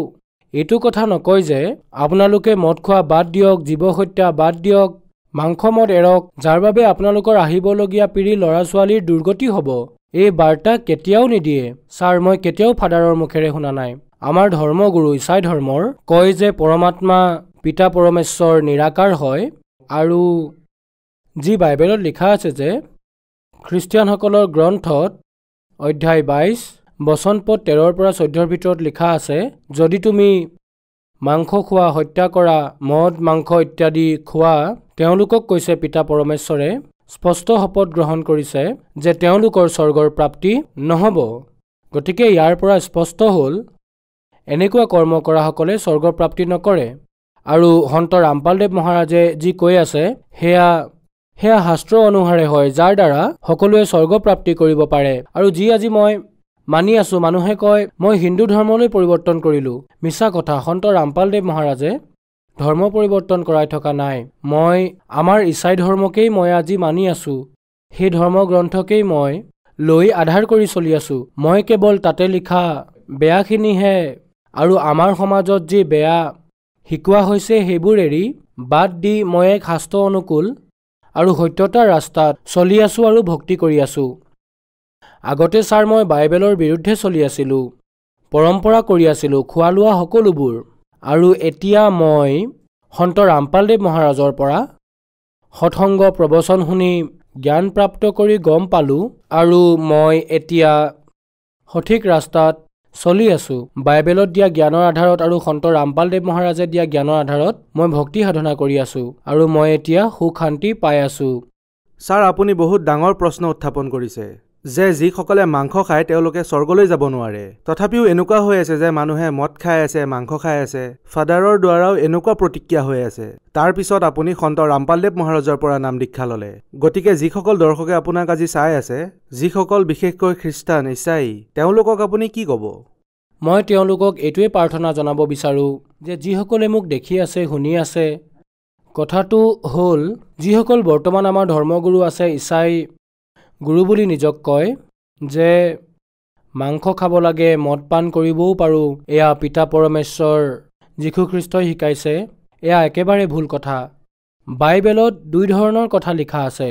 এইটো কথা নকয় যে আপোনালোকে মদ খোৱা বাদ দিয়ক, জীৱ হত্যা বাদ দিয়ক, মাংস মদ এৰক, যাৰ বাবে আপোনালোকৰ আহিবলগীয়া পিঢ়ি ল'ৰা ছোৱালীৰ দুৰ্গতি হ'ব। এই বাৰ্তা কেতিয়াও নিদিয়ে ছাৰ, মই কেতিয়াও ফাদাৰৰ মুখেৰে শুনা নাই। আমাৰ ধৰ্মগুৰু ইছাই ধৰ্মৰ কয় যে পৰমাত্মা পিতা পৰমেশ্বৰ নিৰাকাৰ হয়, আৰু যি বাইবেলত লিখা আছে যে খ্ৰীষ্টিয়ানসকলৰ গ্ৰন্থত অধ্যায় 22 বচন পদ 13 পৰা 14 ভিতৰত লিখা আছে, যদি তুমি মাংস খোৱা, হত্যা কৰা, মদ মাংস ইত্যাদি খোৱা, তেওঁলোকক কৈছে পিতা পৰমেশ্বৰে স্পষ্ট শপত গ্ৰহণ কৰিছে যে তেওঁলোকৰ স্বৰ্গৰ প্ৰাপ্তি নহ'ব। গতিকে ইয়াৰ পৰা স্পষ্ট হ'ল এনেকুৱা কৰ্ম কৰাসকলে স্বৰ্গৰ প্ৰাপ্তি নকৰে। আৰু সন্ত ৰামপালদেৱ মহাৰাজে যি কৈ আছে সেয়া শাস্ত্ৰ অনুসাৰে হয়, যাৰ দ্বাৰা সকলোৱে স্বৰ্গ প্ৰাপ্তি কৰিব পাৰে। আৰু যি আজি মই মানি আছো, মানুহে কয় মই হিন্দু ধৰ্মলৈ পৰিৱৰ্তন কৰিলো। মিছা কথা। সন্ত ৰামপালদেৱ মহাৰাজে ধৰ্ম পৰিৱৰ্তন কৰাই থকা নাই। মই আমাৰ ইছাই ধৰ্মকেই মই আজি মানি আছো। সেই ধৰ্ম গ্ৰন্থকেই মই লৈ আধাৰ কৰি চলি আছো। মই কেৱল তাতে লিখা বেয়াখিনিহে আৰু আমাৰ সমাজত যি বেয়া শিকোৱা হৈছে সেইবোৰ এৰি বাদ দি মই এক শাস্ত্ৰ অনুকূল আৰু সত্যতাৰ ৰাস্তাত চলি আছো আৰু ভক্তি কৰি আছো। আগতে ছাৰ মই বাইবেলৰ বিৰুদ্ধে চলি আছিলো, পৰম্পৰা কৰি আছিলো, খোৱা লোৱা সকলোবোৰ। আৰু এতিয়া মই সন্ত ৰামপালদেৱ মহাৰাজৰ পৰা সৎসংগ প্ৰবচন শুনি জ্ঞান প্ৰাপ্ত কৰি গম পালো আৰু মই এতিয়া সঠিক ৰাস্তাত চলি আছো। বাইবেলত দিয়া জ্ঞানৰ আধাৰত আৰু সন্ত ৰামপালদেৱ মহাৰাজে দিয়া জ্ঞানৰ আধাৰত মই ভক্তি সাধনা কৰি আছো আৰু মই এতিয়া সুখ শান্তি পাই আছো। ছাৰ, আপুনি বহুত ডাঙৰ প্ৰশ্ন উত্থাপন কৰিছে যে যিসকলে মাংস খায় তেওঁলোকে স্বৰ্গলৈ যাব নোৱাৰে। তথাপিও এনেকুৱা হৈ আছে যে মানুহে মদ খাই আছে, মাংস খাই আছে। ফাদাৰৰ দ্বাৰাও এনেকুৱা প্ৰতিক্ৰিয়া হৈ আছে। তাৰ পিছত আপুনি সন্ত ৰামপালদেৱ মহাৰাজৰ পৰা নাম দীক্ষা ল'লে। গতিকে যিসকল দৰ্শকে আপোনাক আজি চাই আছে, যিসকল বিশেষকৈ খ্ৰীষ্টান, ইছাই, তেওঁলোকক আপুনি কি ক'ব? মই তেওঁলোকক এইটোৱে প্ৰাৰ্থনা জনাব বিচাৰো যে যিসকলে মোক দেখি আছে, শুনি আছে, কথাটো হ'ল যিসকল বৰ্তমান আমাৰ ধৰ্মগুৰু আছে, ইছাই গুৰু বুলি নিজক কয়, যে মাংস খাব লাগে, মদ পান কৰিবও পাৰোঁ, এয়া পিতা পৰমেশ্বৰ যীশুখ্ৰীষ্টই শিকাইছে, এয়া একেবাৰে ভুল কথা। বাইবেলত দুই ধৰণৰ কথা লিখা আছে।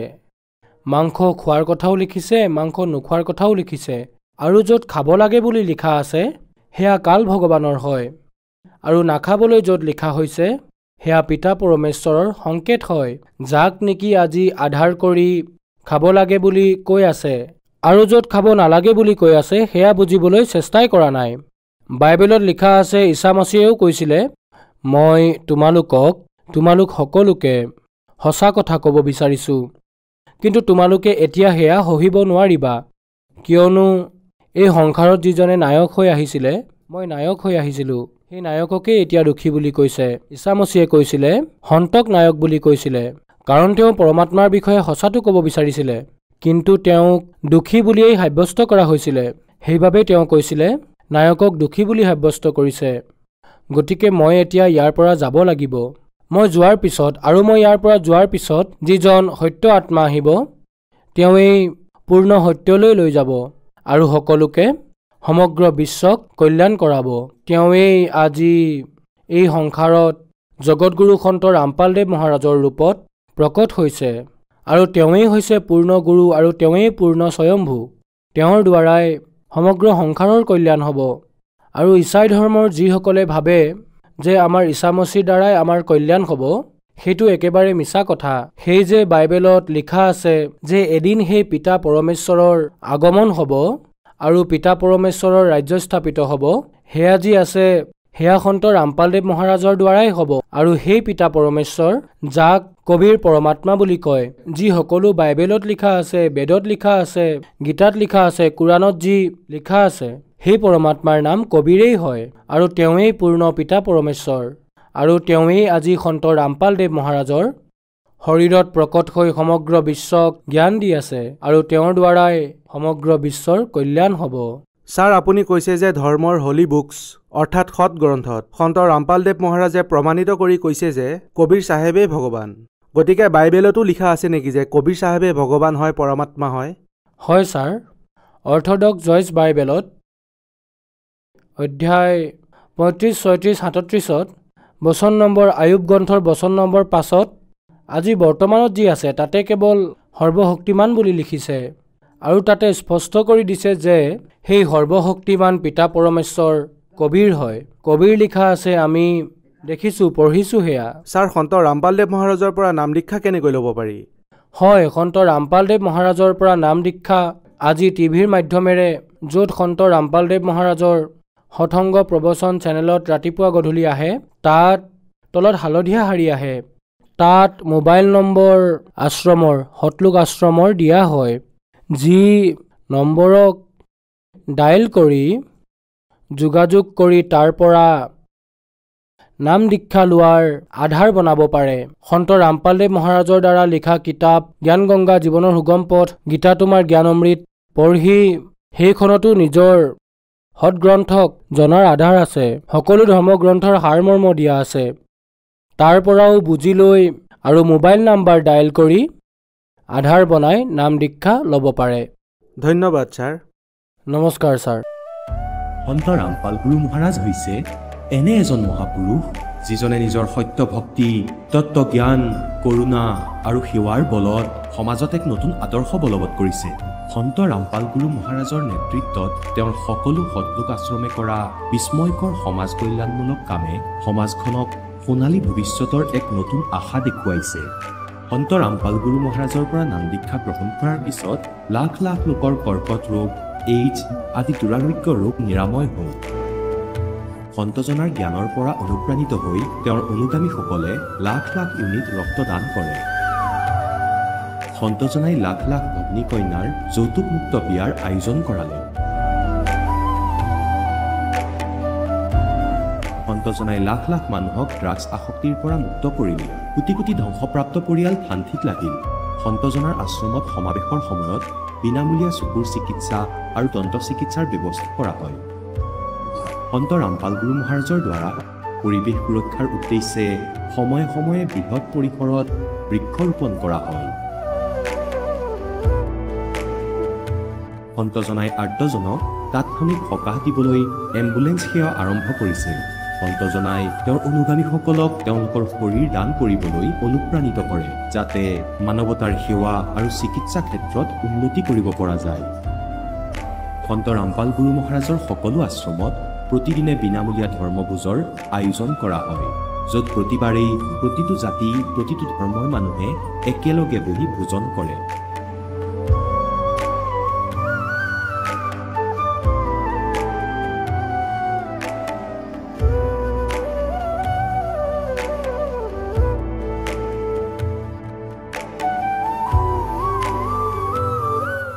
মাংস খোৱাৰ কথাও লিখিছে, মাংস নোখোৱাৰ কথাও লিখিছে। আৰু য'ত খাব লাগে বুলি লিখা আছে সেয়া কাল ভগৱানৰ হয়, আৰু নাখাবলৈ য'ত লিখা হৈছে সেয়া পিতা পৰমেশ্বৰৰ সংকেত হয়, যাক নেকি আজি আধাৰ কৰি খাব লাগে বুলি কৈ আছে, আৰু য'ত খাব নালাগে বুলি কৈ আছে সেয়া বুজিবলৈ চেষ্টাই কৰা নাই। বাইবেলত লিখা আছে, ঈশা মਸੀহেও কৈছিলে, মই তোমালোক সকলোকে সঁচা কথা ক'ব বিচাৰিছোঁ, কিন্তু তোমালোকে এতিয়া সেয়া সহিব নোৱাৰিবা, কিয়নো এই সংসাৰত যিজনে নায়ক হৈ আহিছিলে, মই নায়ক হৈ আহিছিলোঁ, সেই নায়ককেই এতিয়া দোষী বুলি কৈছে। ঈশা মਸੀহে কৈছিলে, সন্তক নায়ক বুলি কৈছিলে, কাৰণ তেওঁ পৰমাত্মাৰ বিষয়ে সঁচাটো ক'ব বিচাৰিছিলে, কিন্তু তেওঁক দোষী বুলিয়েই সাব্যস্ত কৰা হৈছিলে। সেইবাবেই তেওঁ কৈছিলে নায়কক দোষী বুলি সাব্যস্ত কৰিছে। গতিকে মই এতিয়া ইয়াৰ পৰা যাব লাগিব। মই যোৱাৰ পিছত আৰু মই ইয়াৰ পৰা যোৱাৰ পিছত যিজন সত্য আত্মা আহিব, তেওঁৱেই পূৰ্ণ সত্যলৈ লৈ যাব আৰু সকলোকে সমগ্ৰ বিশ্বক কল্যাণ কৰাব। তেওঁৱেই আজি এই সংসাৰত জগতগুৰু সন্ত ৰামপালদেৱ মহাৰাজৰ ৰূপত প্ৰকট হৈছে, আৰু তেওঁৱেই হৈছে পূৰ্ণ গুৰু আৰু তেওঁৱেই পূৰ্ণ স্বয়ম্ভু। তেওঁৰ দ্বাৰাই সমগ্ৰ সংসাৰৰ কল্যাণ হ'ব। আৰু ইছাই ধৰ্মৰ যিসকলে ভাবে যে আমাৰ ঈশা মਸੀহৰ দ্বাৰাই আমাৰ কল্যাণ হ'ব, সেইটো একেবাৰে মিছা কথা। সেই যে বাইবেলত লিখা আছে যে এদিন সেই পিতা পৰমেশ্বৰৰ আগমন হ'ব আৰু পিতা পৰমেশ্বৰৰ ৰাজ্য স্থাপিত হ'ব, সেয়া যি আছে সেয়া সন্ত ৰামপালদেৱ মহাৰাজৰ দ্বাৰাই হ'ব। আৰু সেই পিতা পৰমেশ্বৰ, যাক কবিৰ পৰমাত্মা বুলি কয়, যি সকলো বাইবেলত লিখা আছে, বেদত লিখা আছে, গীতাত লিখা আছে, কোৰাণত যি লিখা আছে, সেই পৰমাত্মাৰ নাম কবিৰেই হয়, আৰু তেওঁৱেই পূৰ্ণ পিতা পৰমেশ্বৰ, আৰু তেওঁৱেই আজি সন্ত ৰামপালদেৱ মহাৰাজৰ শৰীৰত প্ৰকট হৈ সমগ্ৰ বিশ্বক জ্ঞান দি আছে, আৰু তেওঁৰ দ্বাৰাই সমগ্ৰ বিশ্বৰ কল্যাণ হ'ব। ছাৰ, আপুনি কৈছে যে ধৰ্মৰ হলি বুকছ অৰ্থাৎ সৎ গ্ৰন্থত সন্ত ৰামপালদেৱ মহাৰাজে প্ৰমাণিত কৰি কৈছে যে কবিৰ চাহেবেই ভগৱান। গতিকে বাইবেলতো লিখা আছে নেকি যে কবিৰ চাহেবেই ভগৱান হয়, পৰমাত্মা হয়? হয় ছাৰ, অৰ্থডক্স জইচ বাইবেলত অধ্যায় 35, 36, 37 বচন নম্বৰ আয়ুব গ্ৰন্থৰ বচন নম্বৰ 5 আজি বৰ্তমানত যি আছে তাতে কেৱল সৰ্বশক্তিমান বুলি লিখিছে, আৰু তাতে স্পষ্ট কৰি দিছে যে সেই সৰ্বশক্তিমান পিতা পৰমেশ্বৰ কবিৰ হয়। কবিৰ লিখা আছে, আমি দেখিছোঁ, পঢ়িছোঁ সেয়া। ছাৰ, সন্ত ৰামপালদেৱ মহাৰাজৰ পৰা নাম দীক্ষা কেনেকৈ ল'ব পাৰি? হয়, সন্ত ৰামপালদেৱ মহাৰাজৰ পৰা নাম দীক্ষা আজি টিভিৰ মাধ্যমেৰে, য'ত সন্ত ৰামপালদেৱ মহাৰাজৰ সৎসংগ প্ৰবচন চেনেলত ৰাতিপুৱা গধূলি আহে, তাত তলত হালধীয়া শাৰী আহে, তাত মোবাইল নম্বৰ আশ্ৰমৰ, সতলোক আশ্ৰমৰ দিয়া হয়, যি নম্বৰক ডায়েল কৰি যোগাযোগ কৰি তাৰ পৰা নাম দীক্ষা লোৱাৰ আধাৰ বনাব পাৰে। সন্ত ৰামপালদেৱ মহাৰাজৰ দ্বাৰা লিখা কিতাপ জ্ঞান গংগা জীৱনৰ সুগম পথ, গীতা তোমাৰ জ্ঞান অমৃত পঢ়ি সেইখনতো নিজৰ সৎগ্ৰন্থক জনাৰ আধাৰ আছে। সকলো ধৰ্মগ্ৰন্থৰ সাৰমৰ্ম দিয়া আছে। তাৰ পৰাও বুজি লৈ আৰু মোবাইল নাম্বাৰ ডায়েল কৰি আধাৰ বনাই নাম দীক্ষা ল'ব পাৰে। ধন্যবাদ ছাৰ। নমস্কাৰ ছাৰ। সন্ত ৰামপাল গুৰু মহাৰাজ হৈছে এনে এজন মহাপুৰুষ যিজনে নিজৰ সত্য ভক্তি, তত্ত্বজ্ঞান, কৰোণা আৰু সেৱাৰ বলত সমাজত এক নতুন আদৰ্শ বলবৎ কৰিছে। সন্ত ৰামপাল গুৰু মহাৰাজৰ নেতৃত্বত তেওঁৰ সকলো সৎলোক আশ্ৰমে কৰা বিস্ময়কৰ সমাজ কল্যাণমূলক কামে সমাজখনক সোণালী ভৱিষ্যতৰ এক নতুন আশা দেখুৱাইছে। সন্ত ৰামপাল গুৰু মহাৰাজৰ পৰা নাম দীক্ষা গ্ৰহণ কৰাৰ পিছত লাখ লাখ লোকৰ কৰ্কট ৰোগ, এইডছ আদি দুৰাৰোগ্য ৰোগ নিৰাময় হ'ল। সন্তজনাৰ জ্ঞানৰ পৰা অনুপ্ৰাণিত হৈ তেওঁৰ অনুগামীসকলে লাখ লাখ ইউনিট ৰক্তদান কৰে। সন্তজনাই লাখ লাখ ভগ্নী কন্যাৰ যৌতুকমুক্ত বিয়াৰ আয়োজন কৰালে। সন্তজনাই লাখ লাখ মানুহক ড্ৰাগছ আসক্তিৰ পৰা মুক্ত কৰিলে। কোটি কোটি ধ্বংসপ্ৰাপ্ত পৰিয়াল শান্তিত লাগিল। সন্তজনাৰ আশ্ৰমত সমাৱেশৰ সময়ত বিনামূলীয়া চকুৰ চিকিৎসা আৰু দন্ত চিকিৎসাৰ ব্যৱস্থা কৰা হয়। সন্ত ৰামপাল গুৰু মহাৰাজৰ দ্বাৰা পৰিৱেশ সুৰক্ষাৰ উদ্দেশ্যে সময়ে সময়ে বৃহৎ পৰিসৰত বৃক্ষৰোপণ কৰা হয়। সন্তজনাই আৰ্তজনক তাৎক্ষণিক সকাহ দিবলৈ এম্বুলেন্স সেৱা আৰম্ভ কৰিছে। সন্তজনাই তেওঁৰ অনুগামীসকলক তেওঁলোকৰ শৰীৰ দান কৰিবলৈ অনুপ্ৰাণিত কৰে, যাতে মানৱতাৰ সেৱা আৰু চিকিৎসা ক্ষেত্ৰত উন্নতি কৰিব পৰা যায়। সন্ত ৰামপাল গুৰু মহাৰাজৰ সকলো আশ্ৰমত প্ৰতিদিনে বিনামূলীয়া ধৰ্মভোজৰ আয়োজন কৰা হয়, য'ত প্ৰতিবাৰেই প্ৰতিটো জাতি, প্ৰতিটো ধৰ্মৰ মানুহে একেলগে বহি ভোজন কৰে।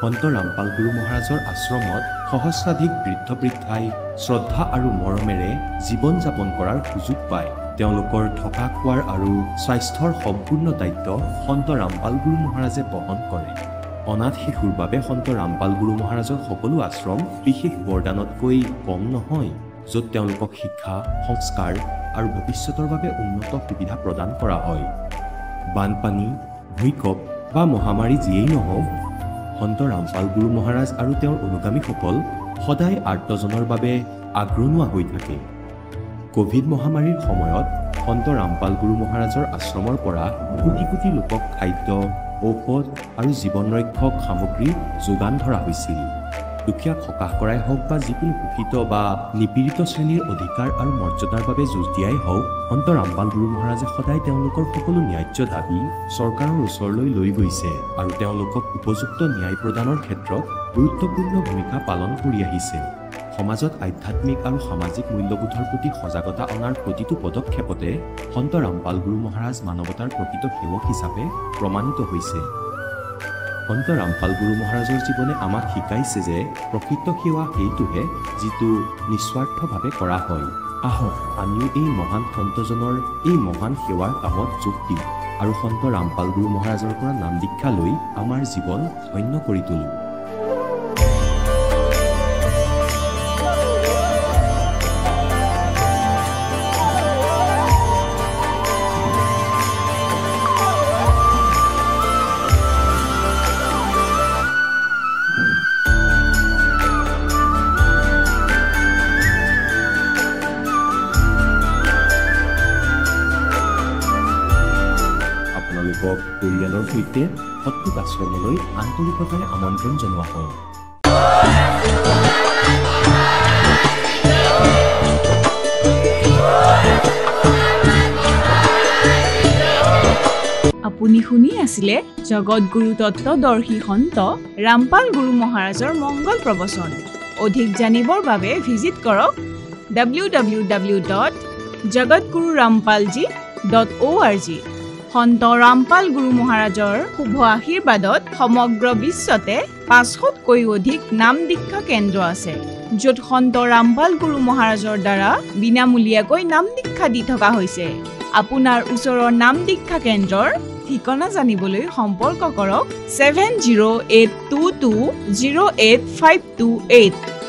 সন্ত ৰামপাল গুৰু মহাৰাজৰ আশ্ৰমত সহস্ৰাধিক বৃদ্ধ বৃদ্ধাই শ্ৰদ্ধা আৰু মৰমেৰে জীৱন যাপন কৰাৰ সুযোগ পায়। তেওঁলোকৰ থকা খোৱাৰ আৰু স্বাস্থ্যৰ সম্পূৰ্ণ দায়িত্ব সন্ত ৰামপাল গুৰু মহাৰাজে বহন কৰে। অনাথ শিশুৰ বাবে সন্ত ৰামপাল গুৰু মহাৰাজৰ সকলো আশ্ৰম বিশেষ বৰদানতকৈ কম নহয়, য'ত তেওঁলোকক শিক্ষা, সংস্কাৰ আৰু ভৱিষ্যতৰ বাবে উন্নত সুবিধা প্ৰদান কৰা হয়। বানপানী, ভূঁইকঁপ বা মহামাৰী যিয়েই নহওক, সন্ত ৰামপাল গুৰু মহাৰাজ আৰু তেওঁৰ অনুগামীসকল সদায় আৰ্তজনৰ বাবে আগ্ৰনোৱা হৈ থাকে। কোভিড মহামাৰীৰ সময়ত সন্ত ৰামপাল গুৰু মহাৰাজৰ আশ্ৰমৰ পৰা কোটি কোটি লোকক খাদ্য, ঔষধ আৰু জীৱন ৰক্ষক সামগ্ৰী যোগান ধৰা হৈছিল। দুখীয়াক সকাহ কৰাই হওক বা যিকোনো শোষিত বা নিপীড়িত শ্ৰেণীৰ অধিকাৰ আৰু মৰ্যাদাৰ বাবে যুঁজ দিয়াই হওক, সন্ত ৰামপাল গুৰু মহাৰাজে সদায় তেওঁলোকৰ সকলো ন্যায্য দাবী চৰকাৰৰ ওচৰলৈ লৈ গৈছে আৰু তেওঁলোকক উপযুক্ত ন্যায় প্ৰদানৰ ক্ষেত্ৰত গুৰুত্বপূৰ্ণ ভূমিকা পালন কৰি আহিছে। সমাজত আধ্যাত্মিক আৰু সামাজিক মূল্যবোধৰ প্ৰতি সজাগতা অনাৰ প্ৰতিটো পদক্ষেপতে সন্ত ৰামপাল গুৰু মহাৰাজ মানৱতাৰ প্ৰকৃত সেৱক হিচাপে প্ৰমাণিত হৈছে। সন্ত ৰামপাল গুৰু মহাৰাজৰ জীৱনে আমাক শিকাইছে যে প্ৰকৃত সেৱা সেইটোহে যিটো নিস্বাৰ্থভাৱে কৰা হয়। আহক আমিও এই মহান সন্তজনৰ এই মহান সেৱাৰ কামত যোগ দিওঁ আৰু সন্ত ৰামপাল গুৰু মহাৰাজৰ পৰা নাম দীক্ষা লৈ আমাৰ জীৱন ধন্য কৰি তোলোঁ। পৰিয়ালৰ সৈতে সৎলোক আশ্ৰমলৈ আন্তৰিকতাৰে আমন্ত্ৰণ জনোৱা হয়। আপুনি শুনি আছিলে জগতগুৰু তত্ত্বদৰ্শী সন্ত ৰামপাল গুৰু মহাৰাজৰ মংগল প্ৰবচন। অধিক জানিবৰ বাবে ভিজিট কৰক www.jagatgururampalji.org। সন্ত ৰামপাল গুৰু মহাৰাজৰ শুভ আশীৰ্বাদত সমগ্ৰ বিশ্বতে 500তকৈও অধিক নাম দীক্ষা কেন্দ্ৰ আছে, য'ত সন্ত ৰামপাল গুৰু মহাৰাজৰ দ্বাৰা বিনামূলীয়াকৈ নাম দীক্ষা দি থকা হৈছে। আপোনাৰ ওচৰৰ নাম দীক্ষা কেন্দ্ৰৰ ঠিকনা জানিবলৈ সম্পৰ্ক কৰক 7082208528।